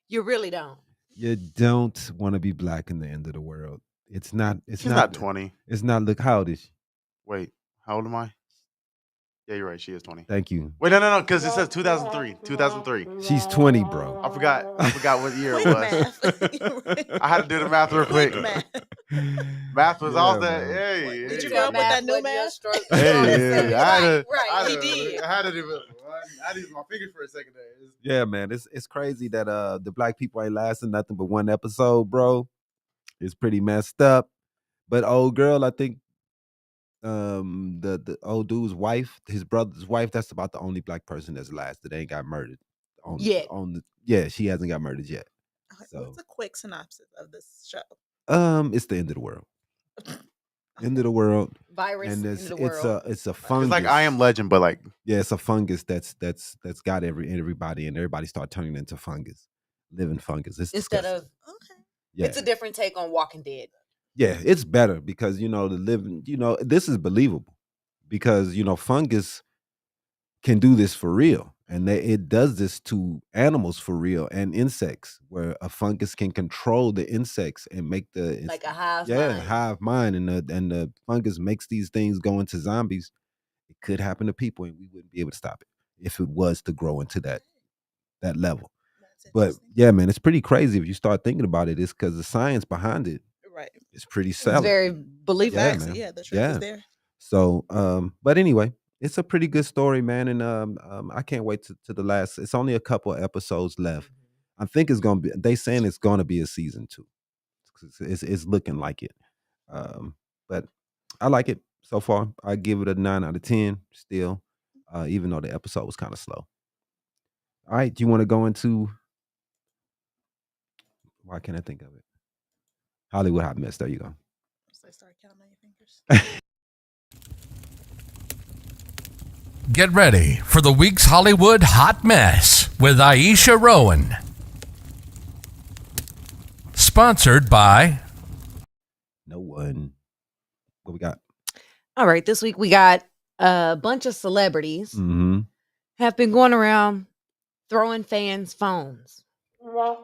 You really don't. You don't want to be black in the end of the world. It's not. It's She's not 20. It's not. Look, how old is she? Wait, how old am I? Yeah, you're right. She is 20. Thank you. Wait, no, because it says 2003. 2003. She's 20, bro. I forgot what year it Quick was. math. I had to do the math real quick. Math. Math was Yeah, all that. man. Hey, Did you hey. go up with that new math? Hey, I had to, Right, we did. I had to do it. I had to use my fingers for a second there. Yeah, man. It's crazy that the black people ain't lasting nothing but one episode, bro. It's pretty messed up. But old girl, I think the old dude's wife, his brother's wife, that's about the only black person that's lasted. They ain't got murdered. Yet. She hasn't got murdered yet. So What's a quick synopsis of this show? it's the end of the world. End of the world. Virus And in it's the world. it's a fungus. It's like I Am Legend, but like Yeah, it's a fungus that's got everybody, and everybody start turning into fungus, living fungus. It's Instead disgusting. of, Okay. Yeah. it's a different take on Walking Dead. Yeah, it's better because, you know, the living, you know, this is believable because, you know, fungus can do this for real. And it does this to animals for real and insects, where a fungus can control the insects and make Like a hive yeah, mind. hive mind, and the fungus makes these things go into zombies. It could happen to people, and we wouldn't be able to stop it if it was to grow into that level. That's But interesting. yeah, man, it's pretty crazy if you start thinking about it. It's because the science behind it Right. is pretty It's solid. very believable. Yeah, Facts. man. Yeah, the truth Yeah. is there. So, but anyway, it's a pretty good story, man, and I can't wait to the last. It's only a couple of episodes left. I think it's gonna be. They saying it's gonna be a season 2. It's looking like it. But I like it so far. I give it a 9 out of 10. Still, even though the episode was kind of slow. All right, do you want to go into Why can't I think of it? Hollywood hot mess. There you go. So start counting on your fingers. Get ready for the week's Hollywood hot mess with Iesha Rowan. Sponsored by No one. What we got? All right, this week we got a bunch of celebrities have been going around throwing fans' phones. The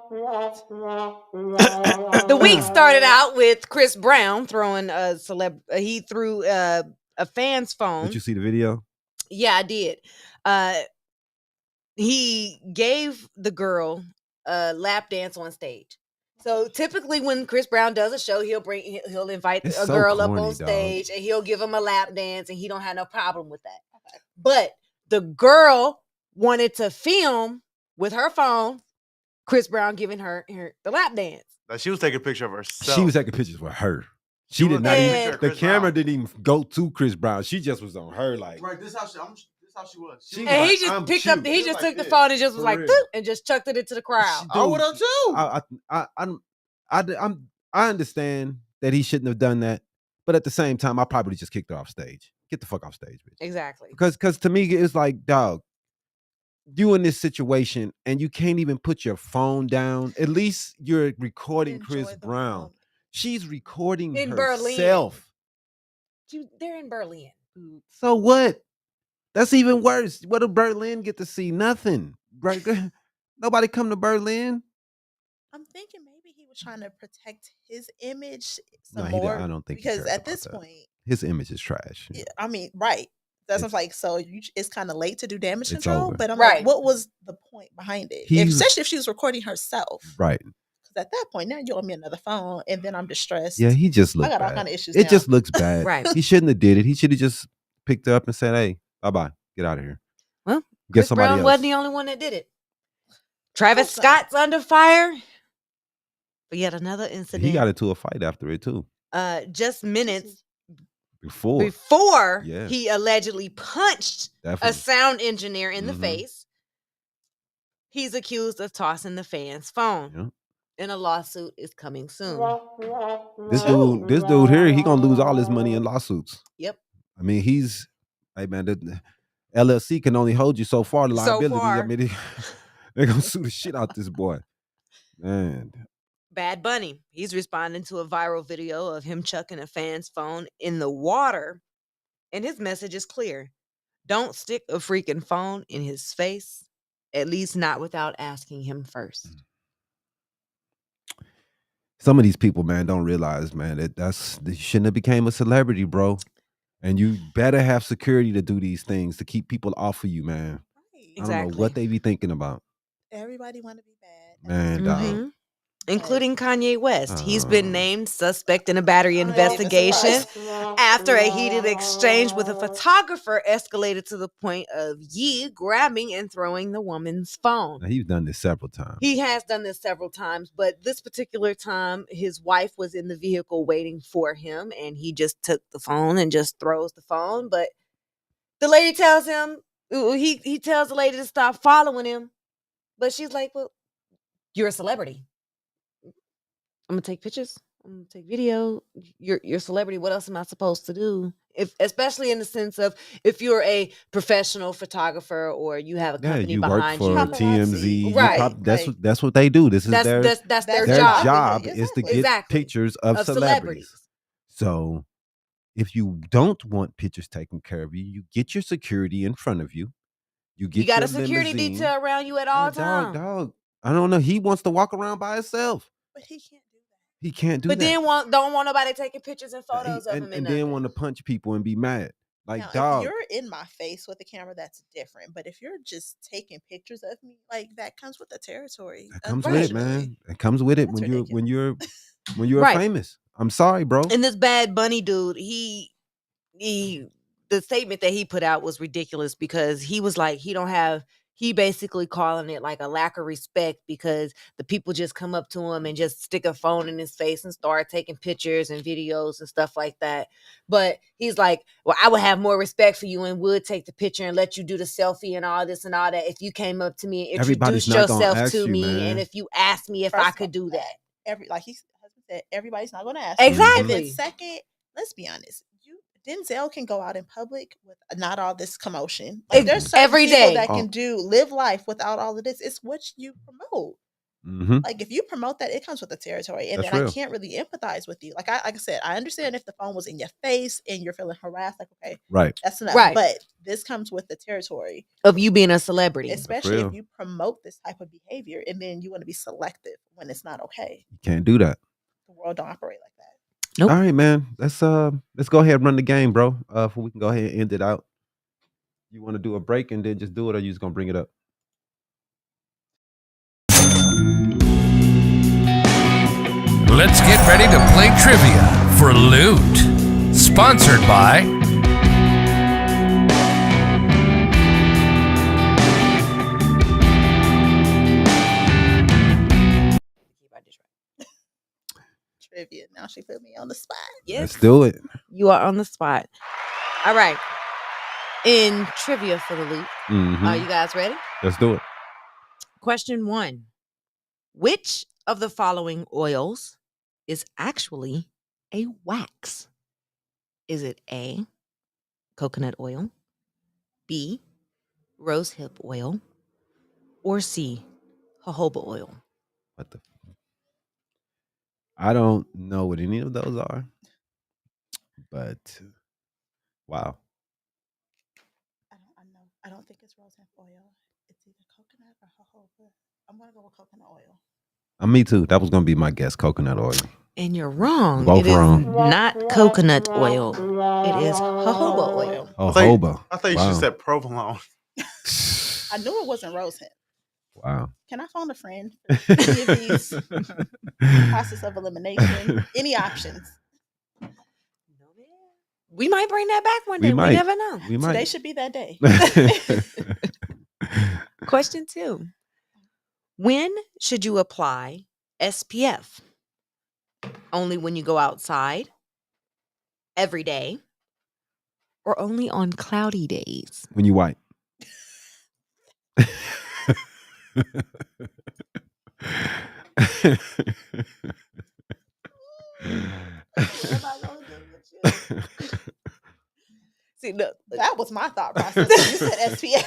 week started out with Chris Brown throwing he threw a fan's phone. Did you see the video? Yeah, I did. He gave the girl a lap dance on stage. So typically when Chris Brown does a show, he'll invite a girl up on stage and he'll give him a lap dance, and he don't have no problem with that. Okay. But the girl wanted to film with her phone Chris Brown giving her the lap dance. Like she was taking a picture of herself. She was taking pictures with her. She did not even. The camera didn't even go to Chris Brown. She just was on her like. Right. This how she was. And like, he just picked up. He just took the phone and just was like, and just chucked it into the crowd. I would have too. I understand that he shouldn't have done that, but at the same time, I probably just kicked her off stage. Get the fuck off stage, bitch. Exactly. Because to me, it's like, dog, you in this situation and you can't even put your phone down. At least you're recording Chris Brown. Moment. She's recording in herself. Berlin. They're in Berlin. So what? That's even worse. What did Berlin get to see? Nothing. Right? Nobody come to Berlin. I'm thinking maybe he was trying to protect his image some more. I don't think because at this point, his image is trash. Yeah, I mean, right. That's what I'm like. So it's kind of late to do damage control. But I'm like, what was the point behind it? Especially if she was recording herself. Right. Because at that point, now you owe me another phone, and then I'm distressed. Yeah, he just looked bad. I got all kind of issues. It just looks bad. Right. He shouldn't have did it. He should have just picked her up and said, "Hey, bye-bye. Get out of here." Well, Chris Brown wasn't the only one that did it. Travis Scott's under fire. But yet another incident. He got into a fight after it too. Just minutes before he allegedly punched a sound engineer in the face. He's accused of tossing the fan's phone. Yep. And a lawsuit is coming soon. This dude here, he gonna lose all his money in lawsuits. Yep. I mean, hey man, the LLC can only hold you so far. The liability. I mean, they're gonna sue the shit out this boy. Man. Bad Bunny, he's responding to a viral video of him chucking a fan's phone in the water, and his message is clear. Don't stick a freaking phone in his face, at least not without asking him first. Some of these people, man, don't realize, man, they shouldn't have became a celebrity, bro. And you better have security to do these things to keep people off of you, man. Right. Exactly. I don't know what they be thinking about. Everybody want to be bad. Man, dog. Including Kanye West. He's been named suspect in a battery investigation after a heated exchange with a photographer escalated to the point of Ye grabbing and throwing the woman's phone. Now, he's done this several times. He has done this several times, but this particular time, his wife was in the vehicle waiting for him, and he just took the phone and just throws the phone. But the lady tells him, he tells the lady to stop following him, but she's like, well, you're a celebrity. I'm gonna take pictures. I'm gonna take video. You're a celebrity. What else am I supposed to do? Especially in the sense of if you're a professional photographer or you have a company behind you. You work for TMZ. Right. That's what they do. This is that's their job. Job is to get pictures of celebrities. So if you don't want pictures taken care of you, you get your security in front of you. You got a security detail around you at all times. Dog. I don't know. He wants to walk around by himself. But he can't do that. He can't do that. But then don't want nobody taking pictures and photos of him. And then want to punch people and be mad. Like, now, dog. If you're in my face with the camera, that's different. But if you're just taking pictures of me, like that comes with the territory. That comes with it, man. It comes with it when you're famous. I'm sorry, bro. And this Bad Bunny dude, the statement that he put out was ridiculous because he was like, he basically calling it like a lack of respect because the people just come up to him and just stick a phone in his face and start taking pictures and videos and stuff like that. But he's like, well, I would have more respect for you and would take the picture and let you do the selfie and all this and all that if you came up to me and introduced yourself to me, man. And if you asked me if I could do that. like husband said, everybody's not going to ask. Exactly. And then second, let's be honest. Denzel can go out in public with not all this commotion. Like there's certain every people day that can live life without all of this. It's what you promote. Mm-hmm. Like if you promote that, it comes with the territory, and That's then real. I can't really empathize with you. Like I said, I understand if the phone was in your face and you're feeling harassed. Like okay, right, that's enough. Right. But this comes with the territory of you being a celebrity, especially if you promote this type of behavior, and then you want to be selective when it's not okay. You can't do that. The world don't operate like that. Nope. All right, man. Let's go ahead and run the game, bro. Before we can go ahead and end it out. You want to do a break and then just do it, or you just gonna bring it up? Let's get ready to play trivia for Loot. Sponsored by Trivia. Now she put me on the spot. Yes. Let's do it. You are on the spot. All right. In trivia for the Loot, Mm-hmm. are you guys ready? Let's do it. Question 1. Which of the following oils is actually a wax? Is it A, coconut oil, B, rosehip oil, or C, jojoba oil? What the? I don't know what any of those are, but wow. I don't think it's rosehip oil. It's either coconut or jojoba. I'm gonna go with coconut oil. Me too. That was gonna be my guess. Coconut oil. And you're wrong. Both it is wrong. not coconut oil. It is jojoba oil. Jojoba. I thought you should have said provolone. I knew it wasn't rosehip. Wow. Can I phone a friend for any of these process of elimination? Any options? We might bring that back one day. We never know. We might. Today should be that day. Question 2. When should you apply SPF? Only when you go outside, every day, or only on cloudy days? When you white. See, look, that was my thought process. You said SPF.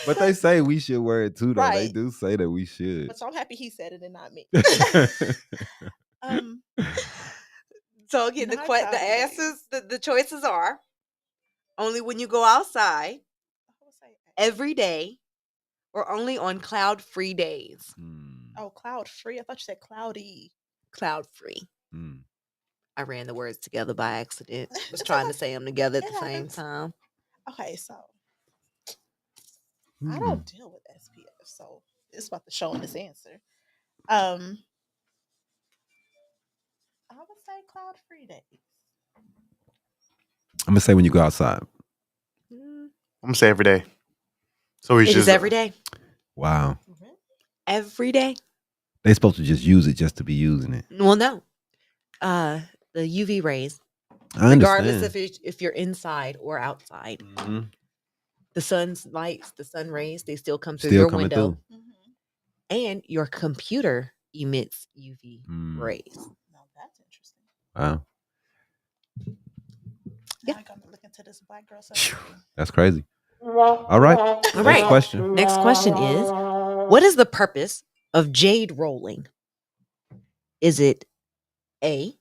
But they say we should wear it too, though. Right. They do say that we should. But so I'm happy he said it and not me. So again, the answers, the choices are only when you go outside, every day, or only on cloud-free days. Oh, cloud-free. I thought you said cloudy. Cloud-free. I ran the words together by accident. I was trying to say them together at the same time. Okay, so I don't deal with SPF, so it's about to show in this answer. I would say cloud-free days. I'm gonna say when you go outside. I'm gonna say every day. So it is every day. Wow. Every day. They're supposed to just use it just to be using it. Well, no. The UV rays, I regardless understand. if you're inside or outside, the sun's lights, the sun rays, they still come through your window, and your computer emits UV rays. Now that's interesting. Wow. Yeah, I'm gonna look into this black girl. That's crazy. All right. Next question. Next question is, what is the purpose of jade rolling? Is it A,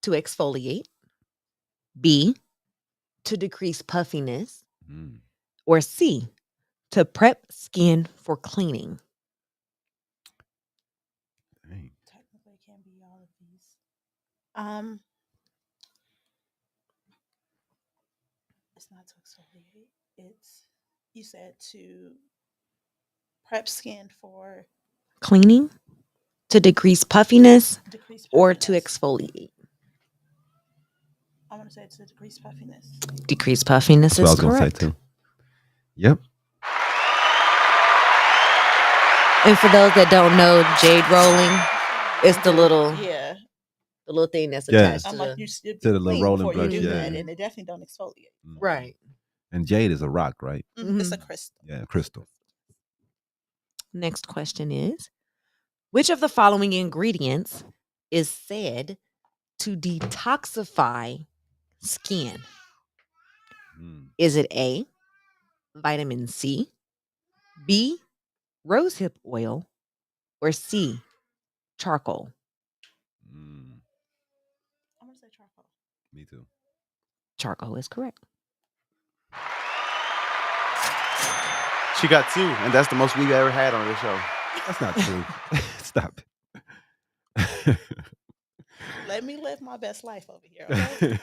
to exfoliate, B, to decrease puffiness, or C, to prep skin for cleaning? Technically, it can be all of these. It's not to exfoliate. It's, you said, to prep skin for cleaning, to decrease puffiness, or to exfoliate. I'm gonna say to decrease puffiness. Decrease puffiness is correct. That's what I was gonna say too. Yep. And for those that don't know, jade rolling, it's the little thing that's attached to the little rolling brush. And it definitely don't exfoliate. Right. And jade is a rock, right? It's a crystal. Yeah, crystal. Next question is, Which of the following ingredients is said to detoxify skin? Is it A, vitamin C, B, rosehip oil, or C, charcoal? Mm, I'm gonna say charcoal. me too. Charcoal is correct. She got 2, and that's the most we've ever had on this show. That's not true. Stop it. Let me live my best life over here. Okay?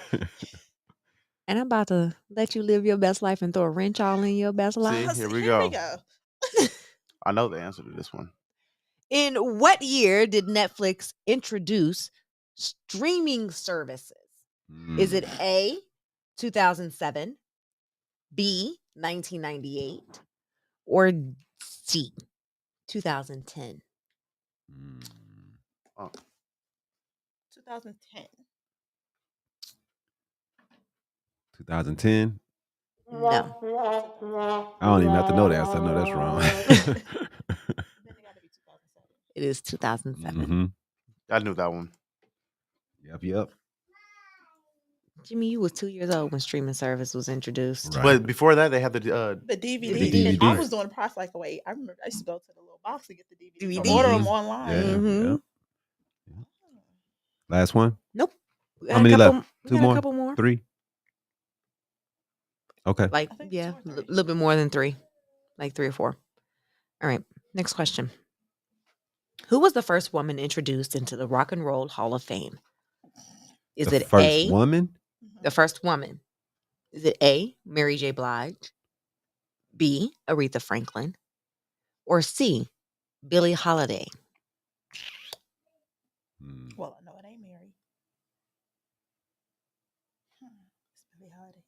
And I'm about to let you live your best life and throw a wrench all in your best life. See, here we go. I know the answer to this one. In what year did Netflix introduce streaming services? Is it A, 2007, B, 1998, or C, 2010? 2010. 2010? No. I don't even have to know the answer. I know that's wrong. It is 2007. Mm-hmm. I knew that one. Yep. Jimmy, you was 2 years old when streaming service was introduced. Right. But before that, they had the DVD. The And I DVD. was doing the price like away. I remember I used to go to the little box to get the DVD. DVD. Order them online. Yeah. Mhm. Yep. Last one? Nope. How many left? We 2 got more? A couple more. 3? Okay. Like, I think yeah, 2 or a 3. little bit more than 3. Like 3 or 4. All right. Next question. Who was the first woman introduced into the Rock and Roll Hall of Fame? Is The it first A, woman? the first woman? Is it A, Mary J. Blige, B, Aretha Franklin, or C, Billie Holiday? Well, I know it ain't Mary. It's Billie Holiday.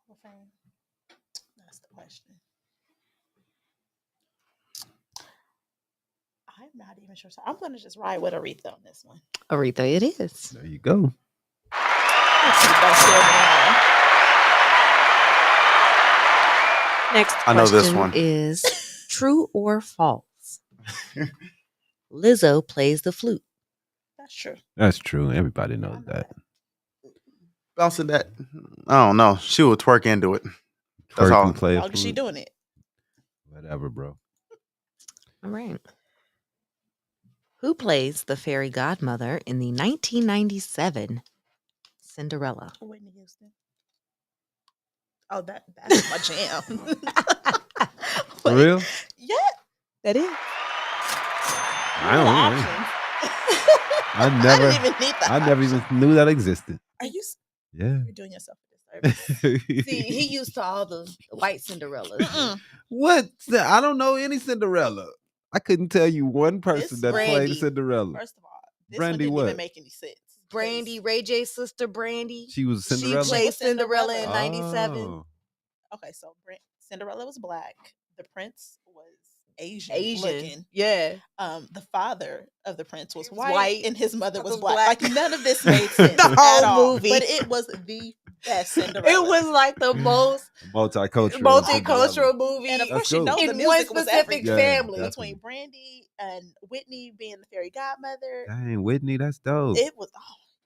Hall of Fame. That's the question. I'm not even sure. So I'm going to just ride with Aretha on this one. Aretha, it is. There you go. Next I know this question one. is true or false? Lizzo plays the flute. That's true. That's true. Everybody knows that. Bouncing that. I don't know. She would twerk into it. That's Twerk all. and play a How is she flute. doing it? Whatever, bro. All right. Who plays the fairy godmother in the 1997 Cinderella? Whitney Houston. Oh, that's my jam. For real? Yeah. That is. I don't know. I didn't even need that. I never even knew that existed. Are you? Yeah. You're doing yourself a disservice. See, he used to all the white Cinderellas. What? I don't know any Cinderella. I couldn't tell you one person This that played Brandy. Cinderella. First of all, this Brandy one didn't what? even make any sense. Brandy, Ray J's sister Brandy. She was She Cinderella. played Cinderella in Oh. 97. Okay, so Cinderella was black. The prince was Asian looking. Yeah. The father of the prince was He was white, white, and his mother was was black. black. Like none of this made sense The at whole all. movie. But it was the best Cinderella. It was like the most Multicultural. movie and of That's course, you know dope. the in one music was specific everything. Yeah, family. definitely. Between Brandy and Whitney being the fairy godmother, Dang, Whitney, that's dope. it was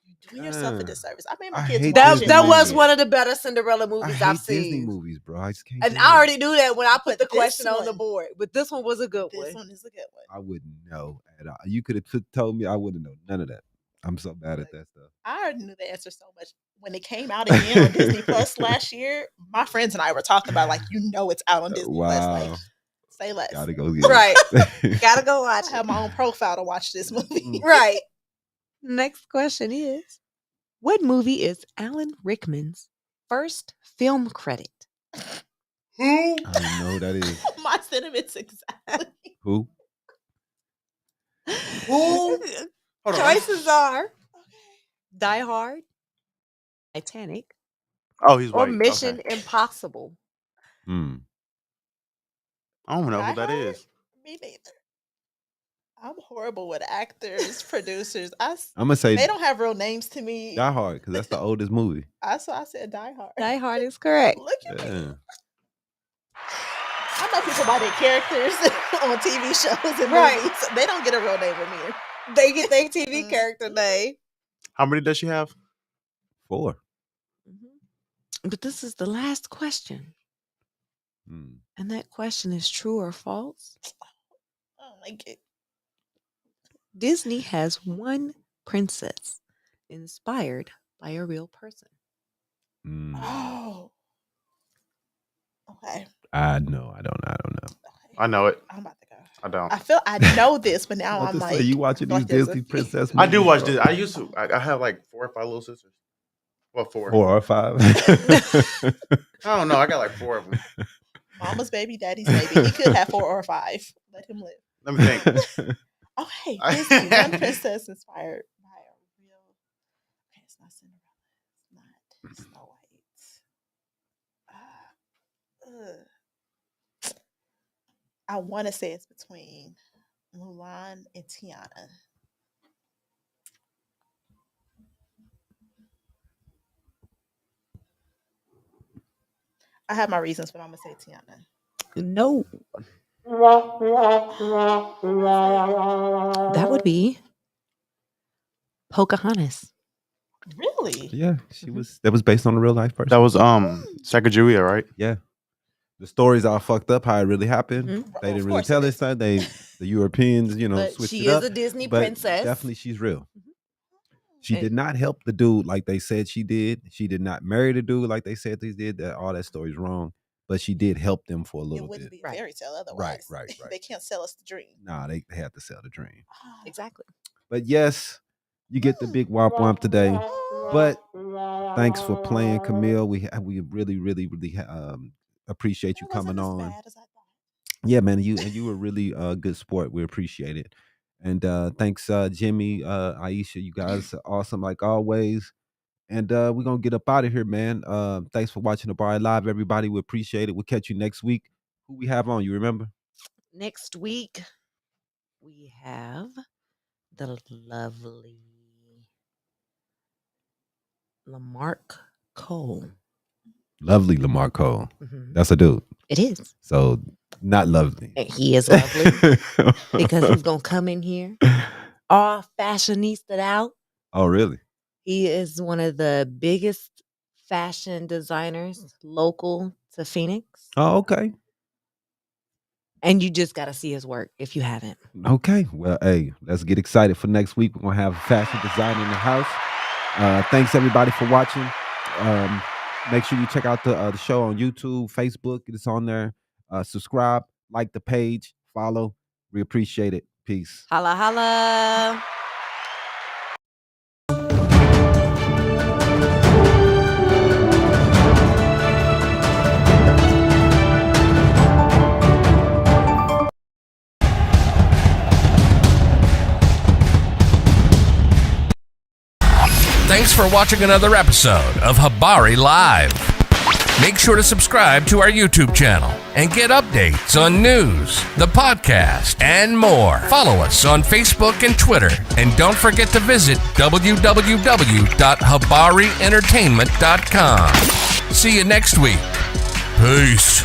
you're doing yourself a Yeah. disservice. I made my I kids hate watch Disney it. That was movies. one of the better Cinderella I movies hate I've Disney seen. movies, bro. I just can't. And do I it. already knew that when I put the But question this on the one- board. But this one was a good one. This one is a good one. I wouldn't know at all. You could have told me. I wouldn't know none of that. I'm so bad at that stuff. I already knew the answer so much. When it came out again on Disney Plus last year, my friends and I were talking about it's out on Disney Plus. Wow. Like, say less. Gotta go get Right. it. Gotta go watch I have it. my own profile to watch this movie. Right. Next question is, what movie is Alan Rickman's first film credit? Who? I don't know who that is. My sentiments exactly. Who? Hold on. Choices are Die Hard, Titanic, Oh, he's or white. Mission Okay. Impossible. Hmm. I don't know who that Die Hard? is. Me neither. I'm horrible with actors, producers. I'm gonna say They don't have real names to me. Die Hard because that's the oldest movie. So I said Die Hard. Die Hard is correct. Look at me. Yeah. I know people by their characters on TV shows and movies. They don't get a real name in here. They get their TV character name. How many does she have? 4. But this is the last question. And that question is true or false? I don't like it. Disney has one princess inspired by a real person. Oh. Okay. I know. I don't know. Okay. I know it. I'm about to go. I don't. I feel I know this, but now I'm like, you watching these Disney princess movies? I do watch this. I used to. I have like 4 or 5 little sisters. Well, 4. 4 or 5. I don't know. I got like 4 of them. Mama's baby, daddy's baby. He could have 4 or 5. Let him live. Let me think. Okay, Disney, one princess inspired by a real. Okay, it's not Cinderella. It's not Snow White. I want to say it's between Mulan and Tiana. I have my reasons, but I'm gonna say Tiana. No. That would be Pocahontas. Really? Yeah, she was. That was based on a real life person. That was Sacagawea, right? Yeah. The stories all fucked up how it really happened. Mm-hmm. They didn't really tell this time. The Europeans, But switched she it up. is a Disney But princess. definitely, she's real. Mm-hmm. She did not help the dude like they said she did. She did not marry the dude like they said they did. All that story's wrong. But she did help them for a little It wouldn't bit. be a fairy tale otherwise. Right. They can't sell us the dream. Nah, they had to sell the dream. Exactly. But yes, you get the big womp womp today. But thanks for playing, Camille. We really, really, really appreciate you coming on. Bad as I thought. Yeah, man, you were really a good sport. We appreciate it. And thanks, Jimmy, Iesha. You guys are awesome like always. And we're going to get up out of here, man. Thanks for watching Habari Live, everybody. We appreciate it. We'll catch you next week. Who we have on, you remember? Next week, we have the lovely Lamarck Cole. Lovely Lamar Cole. Mm-hmm. That's a dude. It is. So, not lovely. And he is lovely because he's going to come in here all fashionista out. Oh, really? He is one of the biggest fashion designers local to Phoenix. Oh, okay. And you just got to see his work if you haven't. Okay. Well, hey, let's get excited for next week. We're going to have a fashion designer in the house. Thanks, everybody, for watching. Make sure you check out the show on YouTube, Facebook. It's on there. Subscribe, like the page, follow. We appreciate it. Peace. Holla, holla. Thanks for watching another episode of Habari Live. Make sure to subscribe to our YouTube channel and get updates on news, the podcast, and more. Follow us on Facebook and Twitter. And don't forget to visit www.habarientertainment.com. See you next week. Peace.